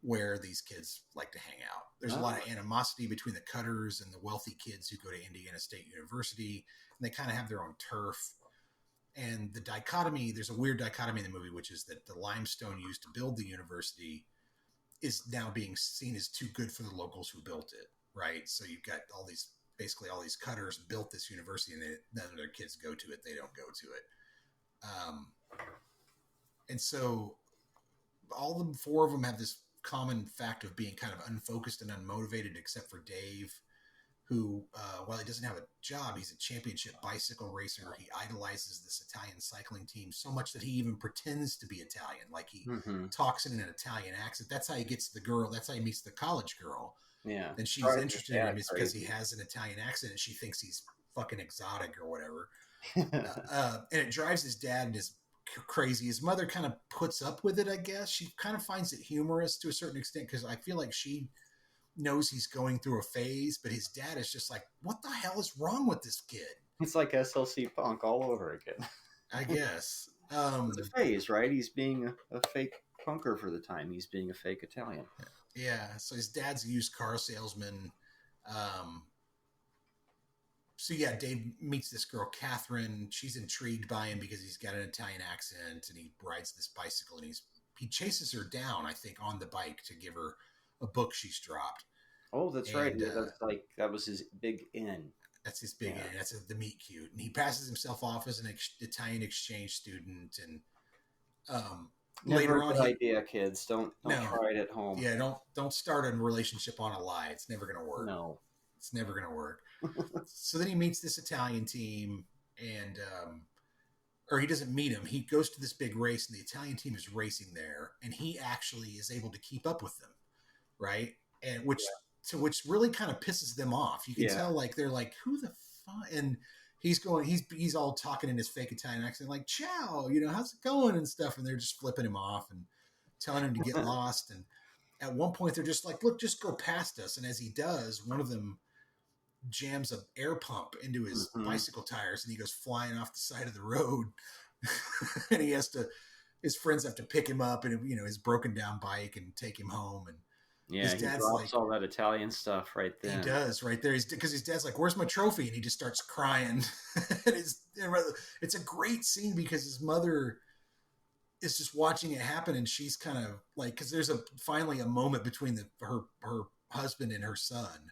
where these kids like to hang out. There's a lot of animosity between the cutters and the wealthy kids who go to Indiana State University, and they kind of have their own turf. And the dichotomy, there's a weird dichotomy in the movie, which is that the limestone used to build the university is now being seen as too good for the locals who built it, right? So you've got all these cutters built this university, and none of their kids go to it. They don't go to it. And so all the 4 of them have this common fact of being kind of unfocused and unmotivated, except for Dave, who, while he doesn't have a job, he's a championship bicycle racer. He idolizes this Italian cycling team so much that he even pretends to be Italian. Like he talks in an Italian accent. That's how he gets the girl. That's how he meets the college girl. Yeah. And she's interested in him because he has an Italian accent and she thinks he's fucking exotic or whatever. And it drives his dad and his crazy. His mother kind of puts up with it, I guess. She kind of finds it humorous to a certain extent because I feel like she knows he's going through a phase, but his dad is just like, what the hell is wrong with this kid? It's like SLC Punk all over again. I guess. It's a phase, right? He's being a fake punker for the time. He's being a fake Italian. Yeah, so his dad's a used car salesman. So yeah, Dave meets this girl, Catherine. She's intrigued by him because he's got an Italian accent and he rides this bicycle and he chases her down, I think, on the bike to give her a book she's dropped. Oh, that's right. That was his big in. That's his big in. That's the meet cute. And he passes himself off as an Italian exchange student. And later on, idea, kids. Don't try it at home. Yeah, don't start a relationship on a lie. It's never going to work. No, it's never going to work. So then he meets this Italian team, and or he doesn't meet him. He goes to this big race, and the Italian team is racing there, and he actually is able to keep up with them, right? And which really kind of pisses them off. You can tell, like, they're like, who the fuck? And he's all talking in his fake Italian accent, like, ciao, how's it going and stuff. And they're just flipping him off. And telling him to get lost. And at one point, they're just like, look, just go past us. And as he does, one of them jams an air pump into his bicycle tires, and he goes flying off the side of the road. And his friends have to pick him up and, his broken down bike and take him home. And Yeah, his he dad's drops like, all that Italian stuff right there. he does right there. Because his dad's like, "Where's my trophy?" And he just starts crying. And it's a great scene because his mother is just watching it happen, and she's kind of like, because there's finally a moment between her husband and her son,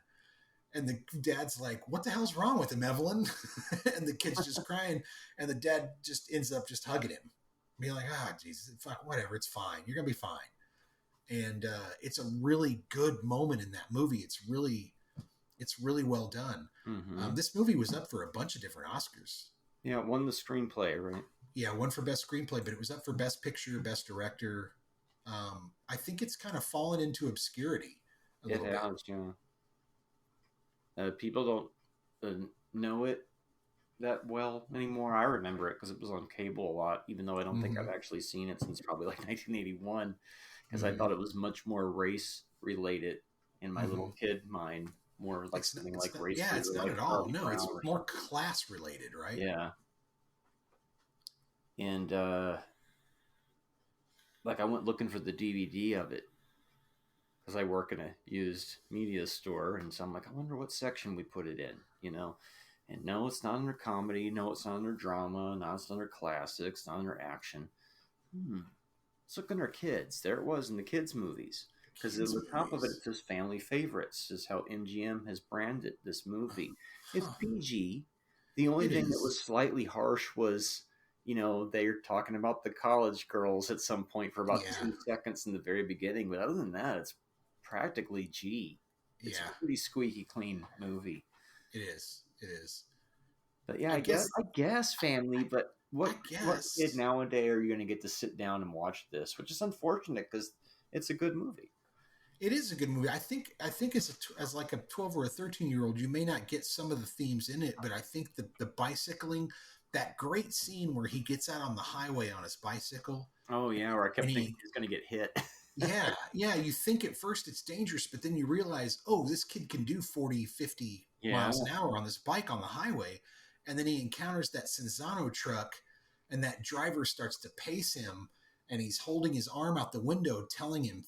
and the dad's like, "What the hell's wrong with him, Evelyn?" And the kid's just crying, and the dad just ends up just hugging him, being like, "Ah, Jesus, fuck, whatever, it's fine. You're gonna be fine." And it's a really good moment in that movie. It's really well done. This movie was up for a bunch of different Oscars. Yeah, it won the screenplay, right? Yeah, one for Best Screenplay, but it was up for Best Picture, Best Director. I think it's kind of fallen into obscurity a little bit. Yeah. People don't know it that well anymore. I remember it because it was on cable a lot, even though I don't think I've actually seen it since probably like 1981, because I thought it was much more race related in my little kid mind, more like something like race. Yeah, it's not like at all. Charlie No, Brown it's or more something. class related, right? Yeah. And like I went looking for the DVD of it because I work in a used media store, and so I'm like, I wonder what section we put it in, And no, it's not under comedy. No, it's not under drama. No, it's under classics. Not under action. Let's look under kids. There it was in the kids' movies. Because at the top of it, it says family favorites. This is how MGM has branded this movie. It's PG. The only thing that was slightly harsh was, they're talking about the college girls at some point for about 2 seconds in the very beginning. But other than that, it's practically G. It's a pretty squeaky clean movie. It is. But yeah, I guess family, but what kid nowadays are you going to get to sit down and watch this? Which is unfortunate because it's a good movie. It is a good movie. I think as like a 12 or a 13-year-old, you may not get some of the themes in it, but I think the bicycling, that great scene where he gets out on the highway on his bicycle. Oh yeah, where I kept thinking he's going to get hit. Yeah. You think at first it's dangerous, but then you realize, oh, this kid can do 40, 50 miles an hour on this bike on the highway. And then he encounters that Cinzano truck, and that driver starts to pace him, and he's holding his arm out the window, telling him,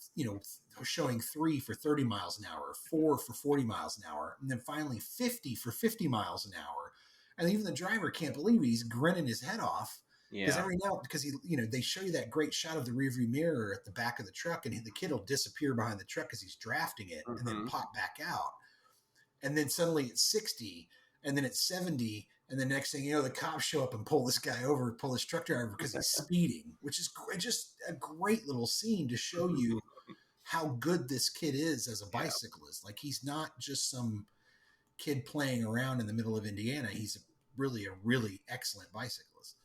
showing 3 for 30 miles an hour, 4 for 40 miles an hour, and then finally 50 for 50 miles an hour. And even the driver can't believe it. He's grinning his head off. Because they show you that great shot of the rearview mirror at the back of the truck, and the kid will disappear behind the truck because he's drafting it, and then pop back out. And then suddenly it's 60, and then it's 70, and the next thing you know, the cops show up and pull this guy over, pull his truck driver because he's speeding, which is just a great little scene to show you how good this kid is as a bicyclist. Like, he's not just some kid playing around in the middle of Indiana. He's a really excellent bicyclist.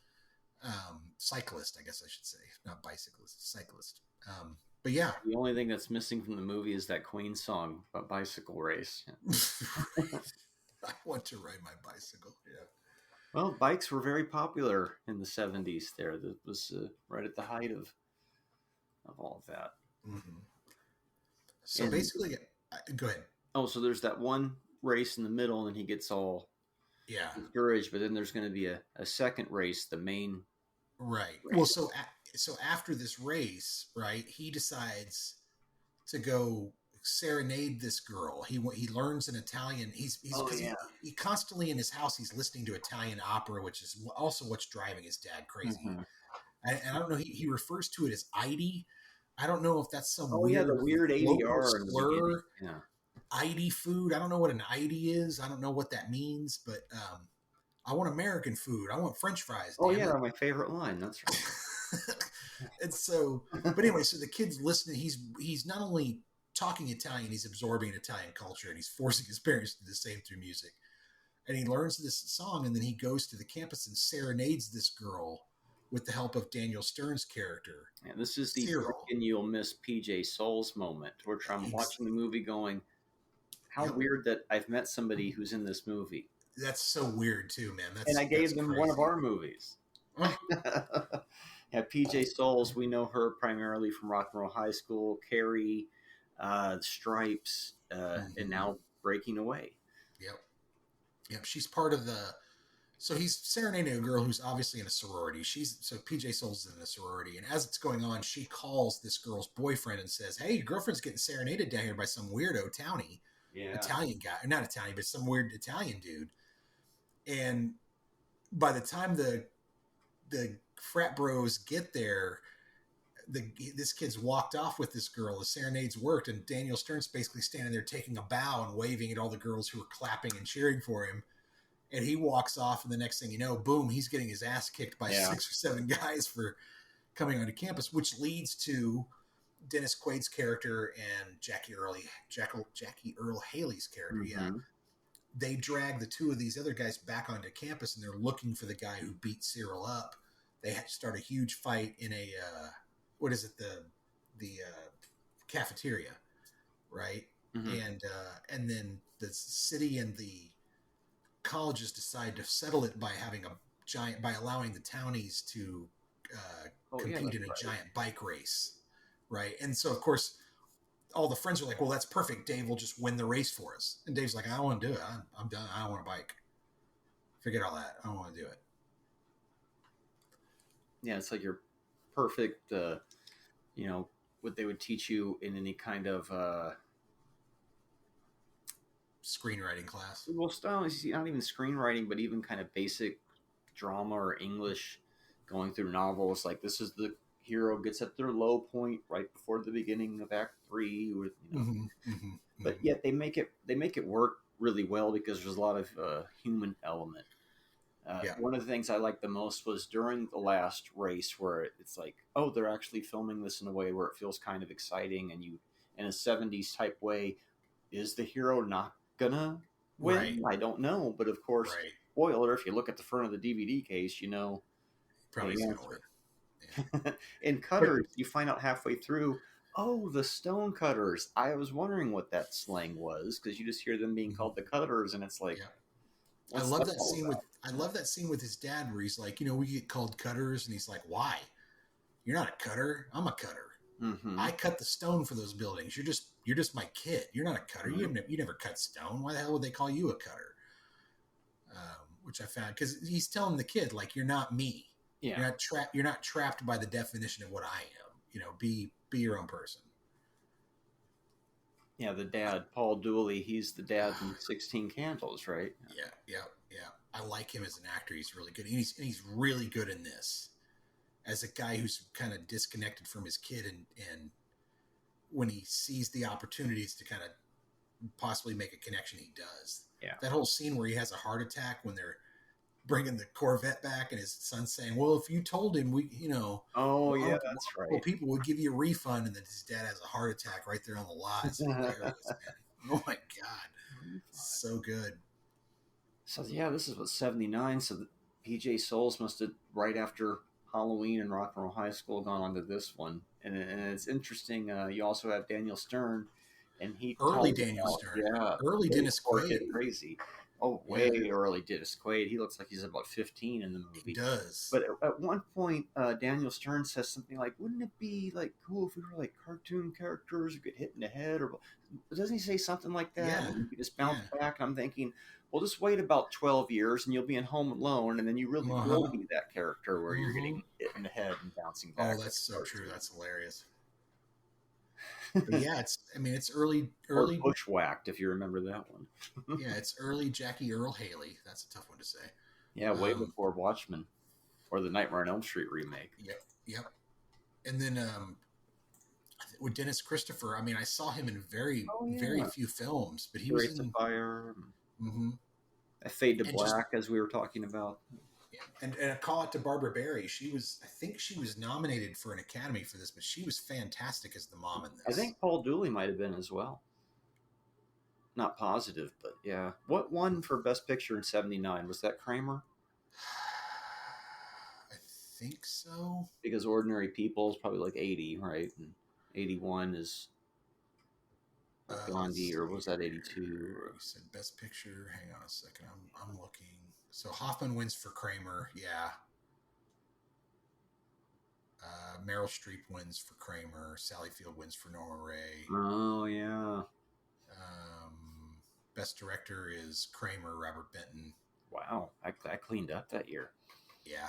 Cyclist, I guess I should say, not bicyclist, cyclist. But yeah, the only thing that's missing from the movie is that Queen song about bicycle race. I want to ride my bicycle. Yeah. Well, bikes were very popular in the 70s. That was right at the height of all of that. So basically, go ahead. Oh, so there's that one race in the middle, and he gets all discouraged. But then there's going to be a second race, the main. Right. Well, so after this race, right, he decides to go serenade this girl. He learns an Italian. He constantly in his house, he's listening to Italian opera, which is also what's driving his dad crazy. And I don't know. He refers to it as Idy. I don't know if that's some the weird ADR slur. Yeah. Idy food. I don't know what an Idy is. I don't know what that means, but I want American food. I want French fries. Oh yeah, my favorite line. That's right. And so, but anyway, so the kid's listening. He's not only talking Italian, he's absorbing Italian culture, and he's forcing his parents to do the same through music. And he learns this song, and then he goes to the campus and serenades this girl with the help of Daniel Stern's character. And this is the freaking you'll miss PJ Souls moment, which I'm watching the movie going, how weird that I've met somebody who's in this movie. That's so weird too, man. I gave them one of our movies. Yeah, PJ Souls, we know her primarily from Rock and Roll High School, Carrie, Stripes, and now Breaking Away. Yep. Yep. She's part of the. So he's serenading a girl who's obviously in a sorority. So PJ Souls is in a sorority, and as it's going on, she calls this girl's boyfriend and says, "Hey, your girlfriend's getting serenaded down here by some weirdo townie, Italian guy, not Italian, but some weird Italian dude." And by the time the frat bros get there, this kid's walked off with this girl. The serenade's worked, and Daniel Stern's basically standing there taking a bow and waving at all the girls who are clapping and cheering for him. And he walks off, and the next thing you know, boom, he's getting his ass kicked by 6 or 7 guys for coming onto campus, which leads to Dennis Quaid's character and Jackie Earl Haley's character. Yeah, they drag the 2 of these other guys back onto campus, and they're looking for the guy who beat Cyril up. They start a huge fight in a the cafeteria, right? And then the city and the colleges decide to settle it by allowing the townies to compete in a giant bike race, right? And so of course all the friends are like, well, that's perfect, Dave will just win the race for us. And Dave's like, I don't want to do it, I'm done, I don't want to bike, forget all that, I don't want to do it. Yeah, it's like your perfect what they would teach you in any kind of screenwriting class. Well, not even screenwriting, but even kind of basic drama or English, going through novels. Like, this is the hero gets at their low point right before the beginning of Act 3, with but yet they make it work really well because there's a lot of human element. One of the things I liked the most was during the last race, where it's like, oh, they're actually filming this in a way where it feels kind of exciting, and you, in a 70s type way, is the hero not gonna win? Right. I don't know, but of course, spoiler, if you look at the front of the DVD case, you know, probably gonna win. Yeah. In Cutters, you find out halfway through, oh, the Stone Cutters. I was wondering what that slang was, because you just hear them being called the Cutters, and it's like, I love that scene with his dad where he's like, we get called cutters, and he's like, why? You're not a cutter. I'm a cutter. I cut the stone for those buildings. You're just my kid. You're not a cutter. You never cut stone. Why the hell would they call you a cutter? Which I found, because he's telling the kid, like, you're not me. Yeah. You're not trapped by the definition of what I am. Be your own person. Yeah, the dad, Paul Dooley, he's the dad in 16 Candles, right? Yeah. I like him as an actor. He's really good. And he's really good in this. As a guy who's kind of disconnected from his kid, and when he sees the opportunities to kind of possibly make a connection, he does. Yeah. That whole scene where he has a heart attack when they're bringing the Corvette back, and his son's saying, well, if you told him, that's right. Well, people would give you a refund, and then his dad has a heart attack right there on the lot. It's hilarious, man. Oh my God. So good. So yeah, this is what, 79. So PJ Souls must have, right after Halloween and Rock and Roll High School, gone on to this one. And it's interesting. You also have Daniel Stern, and early Dennis Quaid, crazy. Oh, way early Dennis Quaid. He looks like he's about 15 in the movie. He does. But at one point, Daniel Stern says something like, "Wouldn't it be like cool if we were like cartoon characters who get hit in the head?" Or doesn't he say something like that? Yeah. And you just bounce back. And I'm thinking, well, just wait about 12 years, and you'll be in Home Alone, and then you really will be that character where you're getting hit in the head and bouncing back. Oh, that's so true. That's hilarious. But yeah, it's early or Bushwhacked, if you remember that one. Yeah, it's early Jackie Earl Haley. That's a tough one to say. Yeah, way before Watchmen or the Nightmare on Elm Street remake. Yep. And then with Dennis Christopher, I saw him in very few films, but he was in Fire. A Fade to Black, as we were talking about. Yeah. And a call out to Barbara Barry. I think she was nominated for an Academy for this, but she was fantastic as the mom in this. I think Paul Dooley might have been as well. Not positive, but yeah. What won for Best Picture in 79? Was that Kramer? I think so. Because Ordinary People is probably like 80, right? And 81 is Gandhi, or was that 82? You said Best Picture. Hang on a second. I'm looking. So Hoffman wins for Kramer. Yeah. Meryl Streep wins for Kramer. Sally Field wins for Norma Ray. Oh yeah. Best director is Kramer, Robert Benton. Wow, I cleaned up that year. Yeah.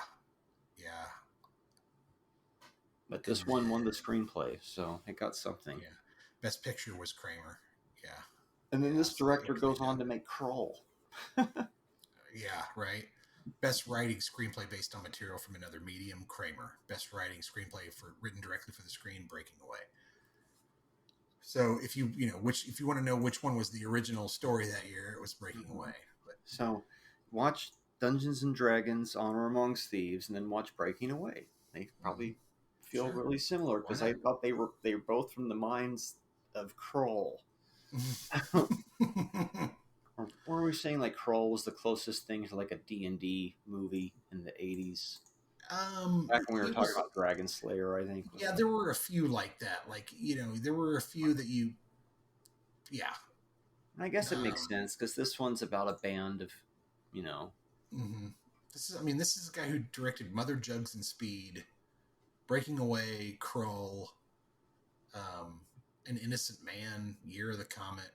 But this one won the screenplay, so it got something. Yeah. Best picture was Kramer. Yeah. And then this so director they goes on cleaned to up. make Krull. Yeah, right. Best writing screenplay based on material from another medium, Kramer. Best writing screenplay written directly for the screen, Breaking Away. So if you want to know which one was the original story that year, it was Breaking Away. But So watch Dungeons and Dragons: Honor Amongst Thieves, and then watch Breaking Away. They probably feel Sure. really similar because Why I not? thought they were both from the minds of Krull. Or were we saying like Krull was the closest thing to like a D&D movie in the 80s? Back when we were it talking was- about Dragon Slayer, I think. Yeah, there were a few like that. Like, there were a few that yeah. I guess it makes sense because this one's about a band of, Mm-hmm. This is a guy who directed Mother Jugs and Speed, Breaking Away, Krull, An Innocent Man, Year of the Comet.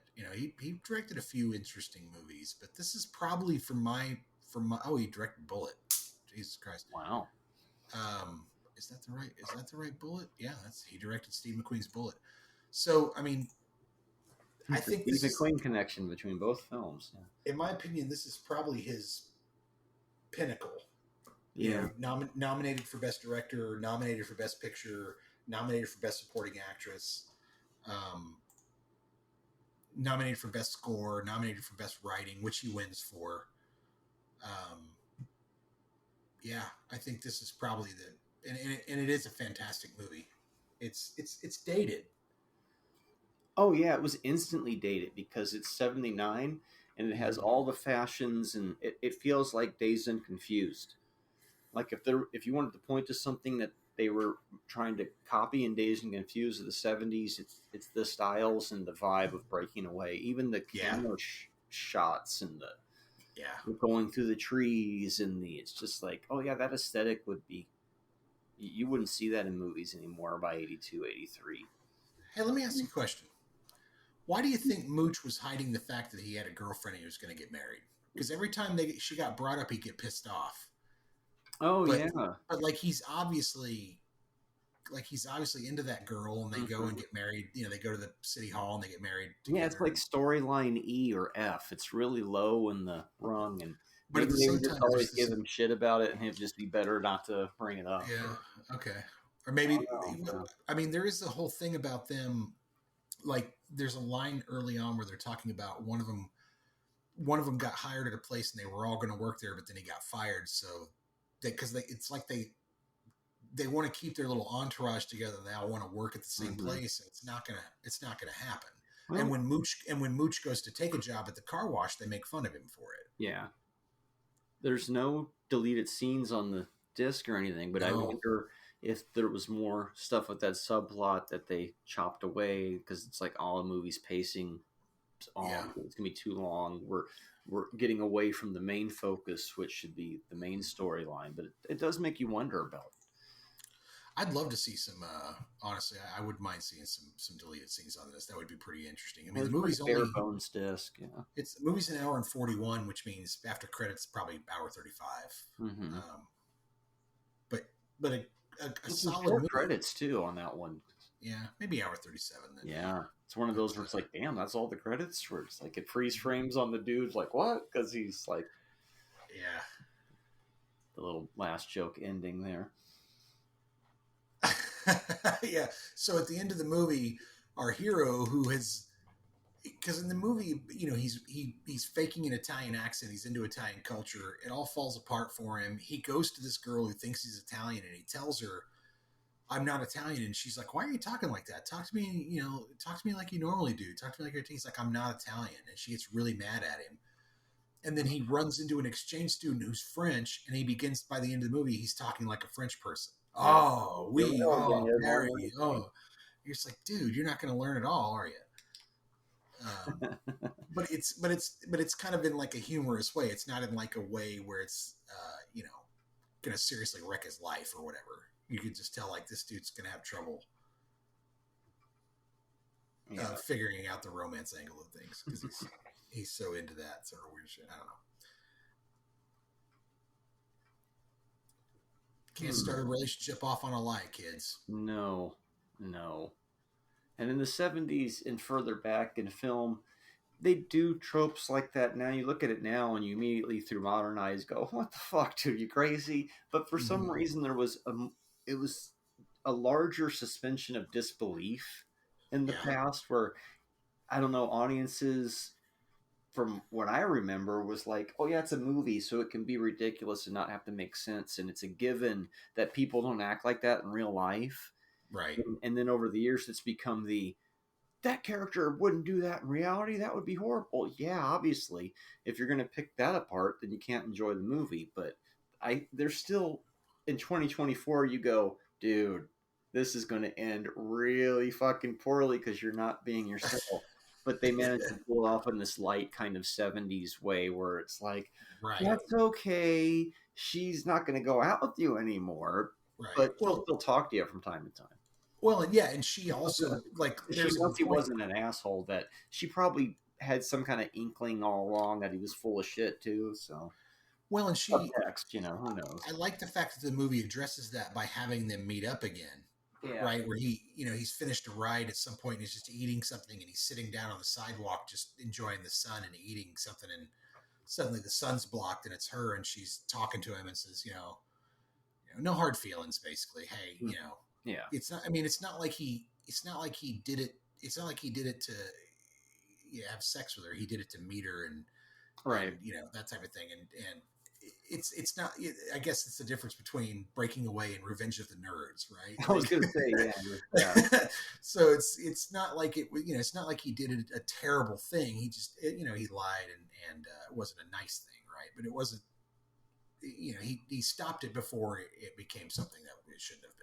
He directed a few interesting movies, but this is probably he directed Bullet. Jesus Christ. Wow. Is that the right Bullet? Yeah, he directed Steve McQueen's Bullet. So, I think There's this a clean connection between both films. in my opinion, this is probably his pinnacle. Yeah. Nominated for Best Director, nominated for Best Picture, nominated for Best Supporting Actress, nominated for Best Score, nominated for Best Writing, which he wins for. I think this is probably and it is a fantastic movie. It's dated. Oh yeah, it was instantly dated because it's 79 and it has all the fashions and it feels like Dazed and Confused. Like if you wanted to point to something that they were trying to copy in Dazed and Confused of the 70s, it's the styles and the vibe of Breaking Away. Even the camera shots and the going through the trees and it's just like, oh yeah, that aesthetic would be, you wouldn't see that in movies anymore by 82, 83. Hey, let me ask you a question. Why do you think Mooch was hiding the fact that he had a girlfriend and he was going to get married? Because every time she got brought up, he'd get pissed off. Oh, But- yeah. But he's obviously into that girl, and they go and get married. They go to the city hall and they get married together. Yeah, it's like storyline E or F. It's really low in the rung, and But at the maybe they same would just time, always there's give him shit about it, and it'd just be better not to bring it up. Yeah. Okay. Or maybe. know. There is the whole thing about them. Like, there's a line early on where they're talking about one of them got hired at a place and they were all going to work there, but then he got fired. So, it's like they want to keep their little entourage together. They all want to work at the same place. And it's not gonna happen. Well- And when Mooch goes to take a job at the car wash, they make fun of him for it. Yeah. There's no deleted scenes on the disc or anything, but I No. wonder if there was more stuff with that subplot that they chopped away because it's like all the movie's pacing. It's gonna be too long. We're getting away from the main focus, which should be the main storyline. But it does make you wonder about it. I'd love to see some. Honestly, I wouldn't mind seeing some deleted scenes on this. That would be pretty interesting. The movie's bare only bones disc. Yeah. the movie's an hour and 41, which means after credits probably hour 35. Mm-hmm. But a Some solid short movie. credits too on that one. Yeah, maybe hour 37 then. Yeah, it's one of those where it's like, damn, that's all the credits. Where it's like it freeze frames on the dude, like what? Because he's like Yeah. the little last joke ending there. Yeah. So at the end of the movie, our hero, who has, because in the movie, he's faking an Italian accent. He's into Italian culture. It all falls apart for him. He goes to this girl who thinks he's Italian, and he tells her, "I'm not Italian." And she's like, "Why are you talking like that? Talk to me, like you normally do. Talk to me like you're." He's like, "I'm not Italian," and she gets really mad at him. And then he runs into an exchange student who's French, and he begins, by the end of the movie, he's talking like a French person. Oh, Harry. Oh, you're just like, dude, you're not going to learn it all, are you? But it's kind of in like a humorous way. It's not in like a way where it's, going to seriously wreck his life or whatever. you could just tell like this dude's gonna have trouble Yeah. figuring out the romance angle of things because he's so into that sort of weird shit. I don't know. Can't start a relationship off on a lie, kids. No. And in the 70s and further back in film, they do tropes like that now. You look at it now and you immediately, through modern eyes, go, what the fuck, dude? You crazy? But for some reason, it was a larger suspension of disbelief in the past where, I don't know, audiences, from what I remember, was like, oh yeah, it's a movie, so it can be ridiculous and not have to make sense. And it's a given that people don't act like that in real life. Right. And then over the years, it's become that character wouldn't do that in reality. That would be horrible. Yeah, obviously, if you're going to pick that apart, then you can't enjoy the movie. But there's still, in 2024, you go, dude, this is going to end really fucking poorly because you're not being yourself. But they managed to pull it off in this light kind of 70s way where it's like, that's okay. She's not going to go out with you anymore. Right. But she'll still talk to you from time to time. Well, and yeah, and she also like once he wasn't an asshole, that she probably had some kind of inkling all along that he was full of shit too. So, well, and she, subtext, who knows? I like the fact that the movie addresses that by having them meet up again. Yeah. Right, where he's finished a ride at some point and he's just eating something and he's sitting down on the sidewalk just enjoying the sun and eating something, and suddenly the sun's blocked and it's her and she's talking to him and says, no hard feelings, basically. Hey, yeah. It's not. I mean, it's not like he did it. It's not like he did it to have sex with her. He did it to meet her and that type of thing. And it's not. I guess it's the difference between Breaking Away and Revenge of the Nerds, right? I was going to say, yeah. So it's not like it. It's not like he did a terrible thing. He just he lied and it wasn't a nice thing, right? But it wasn't. He stopped it before it became something that it shouldn't have been.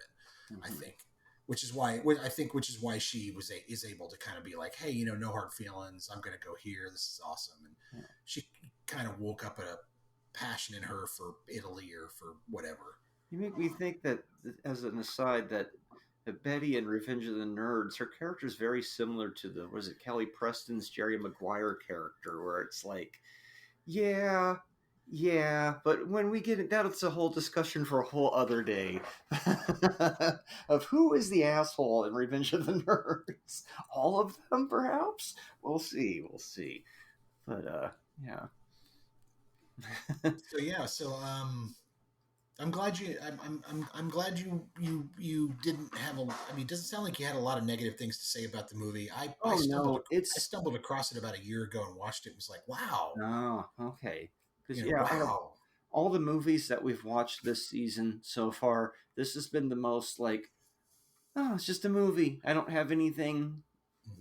I think, which is why she is able to kind of be like, hey, no hard feelings. I'm going to go here. This is awesome. And she kind of woke up a passion in her for Italy or for whatever. You make me think that, as an aside, that Betty in Revenge of the Nerds, her character is very similar to Kelly Preston's Jerry Maguire character, where it's like, yeah, but when we get it, that's a whole discussion for a whole other day of who is the asshole in Revenge of the Nerds. All of them, perhaps? We'll see. But, yeah. So I'm glad I'm glad you didn't have it doesn't sound like you had a lot of negative things to say about the movie. I stumbled across it about a year ago and watched it and was like, wow. Oh, okay. Because wow. All the movies that we've watched this season so far, this has been the most like, oh, it's just a movie. I don't have anything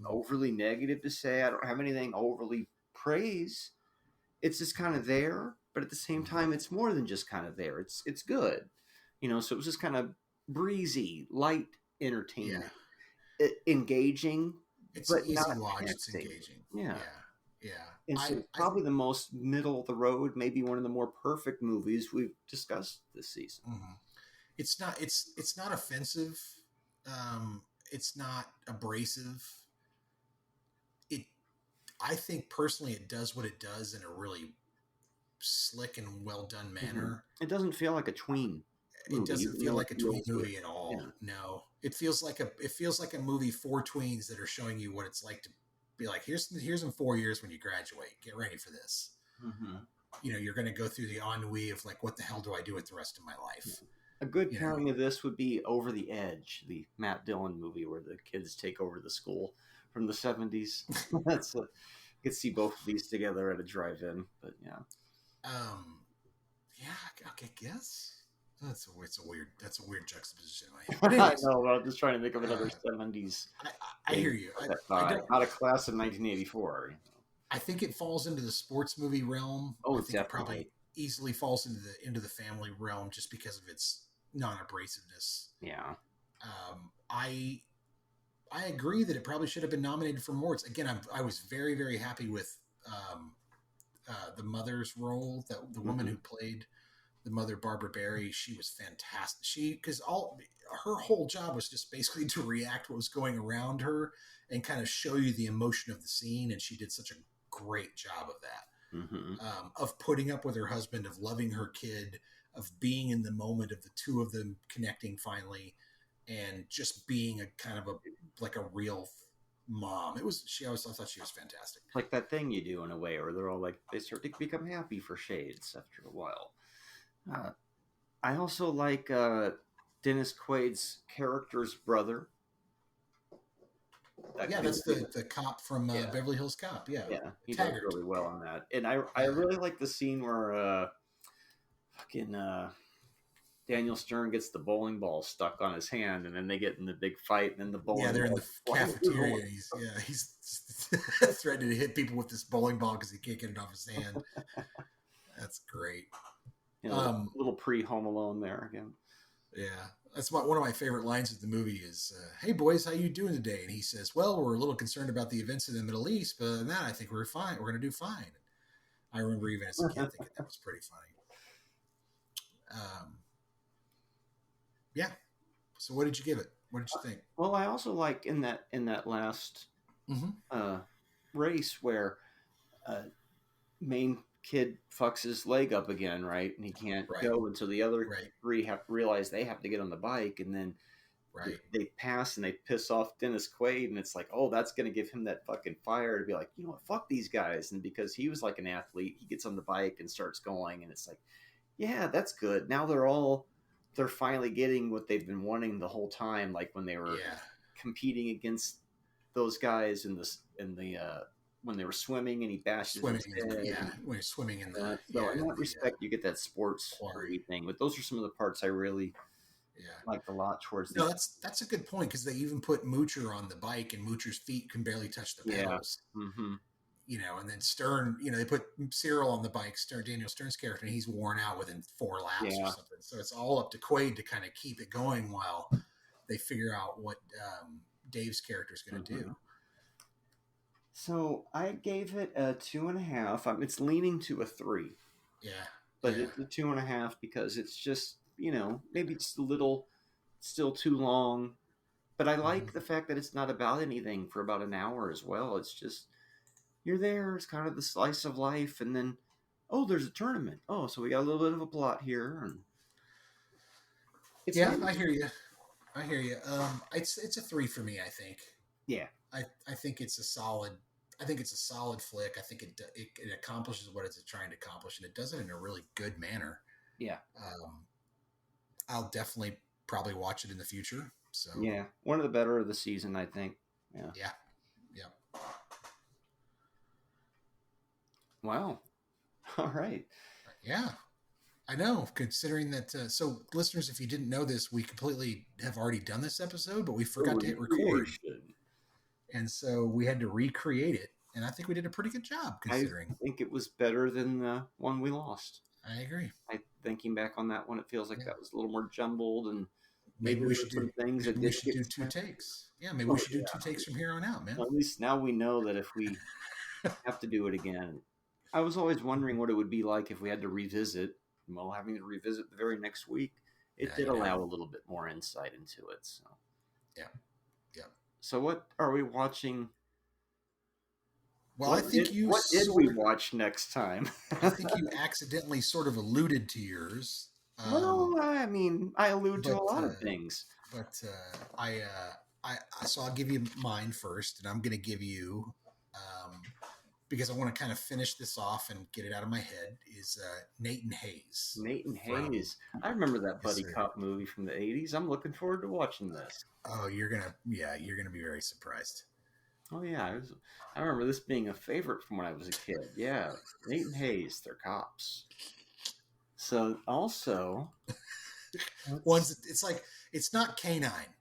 overly negative to say. I don't have anything overly praise. It's just kind of there, but at the same time, it's more than just kind of there. It's good, So it was just kind of breezy, light entertainment, engaging. It's but easy not to watch. texting. It's engaging. Yeah. And it's probably the most middle of the road, maybe one of the more perfect movies we've discussed this season. Mm-hmm. It's not offensive. It's not abrasive. I think personally it does what it does in a really slick and well done manner. It doesn't feel like a tween movie. It doesn't feel like a tween movie at all. Yeah. No, it feels like a movie for tweens that are showing you what it's like to be like, here's in 4 years when you graduate, get ready for this. Mm-hmm. You're going to go through the ennui of like, what the hell do I do with the rest of my life? A good pairing of this would be Over the Edge, the Matt Dillon movie where the kids take over the school from the 70s. That's you could see both of these together at a drive-in, but yeah. I guess that's a weird juxtaposition. I know. I'm just trying to think of another 70s. I hear you. Not a class of 1984. I think it falls into the sports movie realm. Oh, I think definitely. It probably easily falls into the family realm just because of its non-abrasiveness. Yeah. I agree that it probably should have been nominated for more. Again, I was very, very happy with the mother's role, that the woman who played the mother, Barbara Barry, she was fantastic. Because her whole job was just basically to react what was going around her and kind of show you the emotion of the scene. And she did such a great job of that, of putting up with her husband, of loving her kid, of being in the moment of the two of them connecting finally, and just being a kind of like a real mom. I thought she was fantastic. Like that thing you do in a way, where they're all like, they start to become happy for shades after a while. I also like Dennis Quaid's character's brother. That's the cop from Beverly Hills Cop. Yeah, he does really well on that. And I really like the scene where Daniel Stern gets the bowling ball stuck on his hand, and then they get in the big fight, and then the bowling they're in the cafeteria. He's threatening to hit people with this bowling ball because he can't get it off his hand. That's great. Little pre-Home Alone there again. Yeah, that's one of my favorite lines of the movie is, "Hey boys, how you doing today?" And he says, "Well, we're a little concerned about the events in the Middle East, but other than that, I think we're fine. We're going to do fine." I remember even as a kid thinking that was pretty funny. So what did you give it? What did you think? Well, I also like in that last race where main kid fucks his leg up again, right? And he can't go until the other three realize they have to get on the bike, and then they pass and they piss off Dennis Quaid, and it's like, oh, that's going to give him that fucking fire to be like, you know what, fuck these guys. And because he was like an athlete, he gets on the bike and starts going, and it's like, yeah, that's good. Now they're finally getting what they've been wanting the whole time, like when they were competing against those guys in the when they were swimming and he bashed his head. When he's swimming in the so in that respect, you get that sports thing. But those are some of the parts I really liked a lot towards the end. That's a good point, because they even put Moocher on the bike, and Moocher's feet can barely touch the pedals. And then Stern, they put Cyril on the bike, Daniel Stern's character, and he's worn out within 4 laps or something. So it's all up to Quaid to kind of keep it going while they figure out what Dave's character is going to do. So I gave it a 2.5. It's leaning to a 3. Yeah. But it's a 2.5 because it's just, maybe it's a little still too long. But I like the fact that it's not about anything for about an hour as well. It's just, you're there. It's kind of the slice of life. And then, oh, there's a tournament. Oh, so we got a little bit of a plot here. And I hear you. It's a 3 for me, I think. Yeah. I think it's a solid flick. I think it accomplishes what it's trying to accomplish, and it does it in a really good manner. Yeah. I'll definitely probably watch it in the future. So yeah, one of the better of the season, I think. Yeah. Wow. All right. Yeah. I know, considering that. So, listeners, if you didn't know this, we completely have already done this episode, but we forgot to hit record. And so we had to recreate it. And I think we did a pretty good job, considering. I think it was better than the one we lost. I agree. Thinking back on that one, it feels like that was a little more jumbled, and maybe we should do things. Maybe we should do 2 takes. Yeah, maybe we should do 2 takes from here on out, man. Well, at least now we know that if we have to do it again. I was always wondering what it would be like if we had to revisit. Well, having to revisit the very next week, it did allow a little bit more insight into it. So, yeah. So, what are we watching? Well, what did we watch next time? I think you accidentally sort of alluded to yours. Well, I mean, I allude to a lot of things. But so I'll give you mine first, and I'm going to give you. Because I want to kind of finish this off and get it out of my head, is Nate and Hayes. Nate and Hayes. I remember that buddy cop movie from the 80s. I'm looking forward to watching this. Oh, you're going to be very surprised. Oh, yeah. I remember this being a favorite from when I was a kid. Yeah. Nate and Hayes, they're cops. So, also... it's not canine.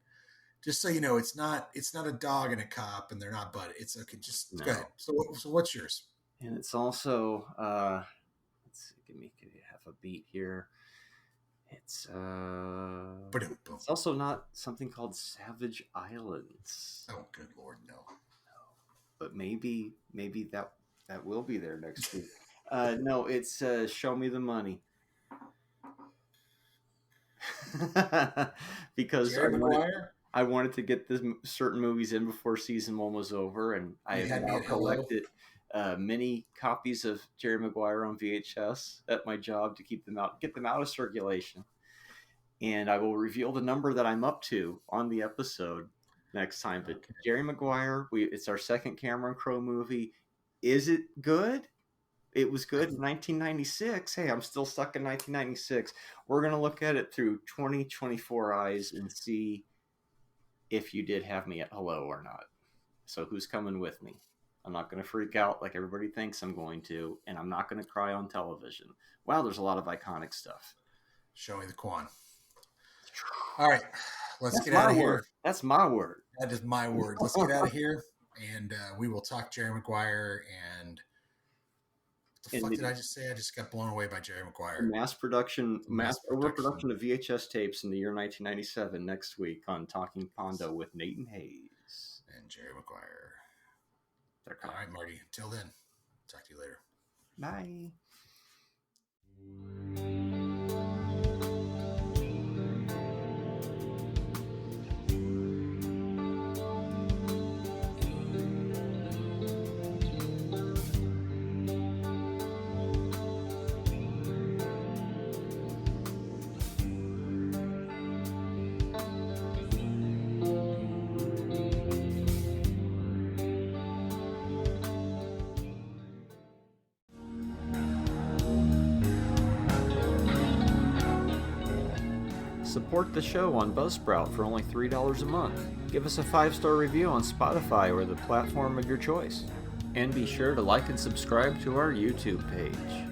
Just so you know, it's not a dog and a cop, and they're not buddy. It's okay. Just go ahead. So what's yours? And it's also let's see, give me half a beat here. It's also not something called Savage Islands. Oh, good Lord, no. But maybe that will be there next week. No, it's Show Me the Money. because Jerry Maguire? I wanted to get this certain movies in before season 1 was over, and I You had have me now at hello? collected many copies of Jerry Maguire on VHS at my job to get them out of circulation. And I will reveal the number that I'm up to on the episode next time. But Jerry Maguire, it's our second Cameron Crowe movie. Is it good? It was good in 1996. Hey, I'm still stuck in 1996. We're going to look at it through 2024 eyes and see if you did have me at hello or not. So who's coming with me? I'm not going to freak out like everybody thinks I'm going to, and I'm not going to cry on television. Wow, there's a lot of iconic stuff. Show me the Quan. All right, let's That's get out of my here. word. That's my word. That is my word. Let's get out of here, and we will talk Jerry Maguire. And what the And fuck the- did I just say? I just got blown away by Jerry Maguire. Mass production. overproduction of VHS tapes in the year 1997 next week on Talking Pondo with Nathan Hayes. And Jerry Maguire. They're All coming. right, Marty. Till then, talk to you later. Bye. Support the show on Buzzsprout for only $3 a month. Give us a 5-star review on Spotify or the platform of your choice. And be sure to like and subscribe to our YouTube page.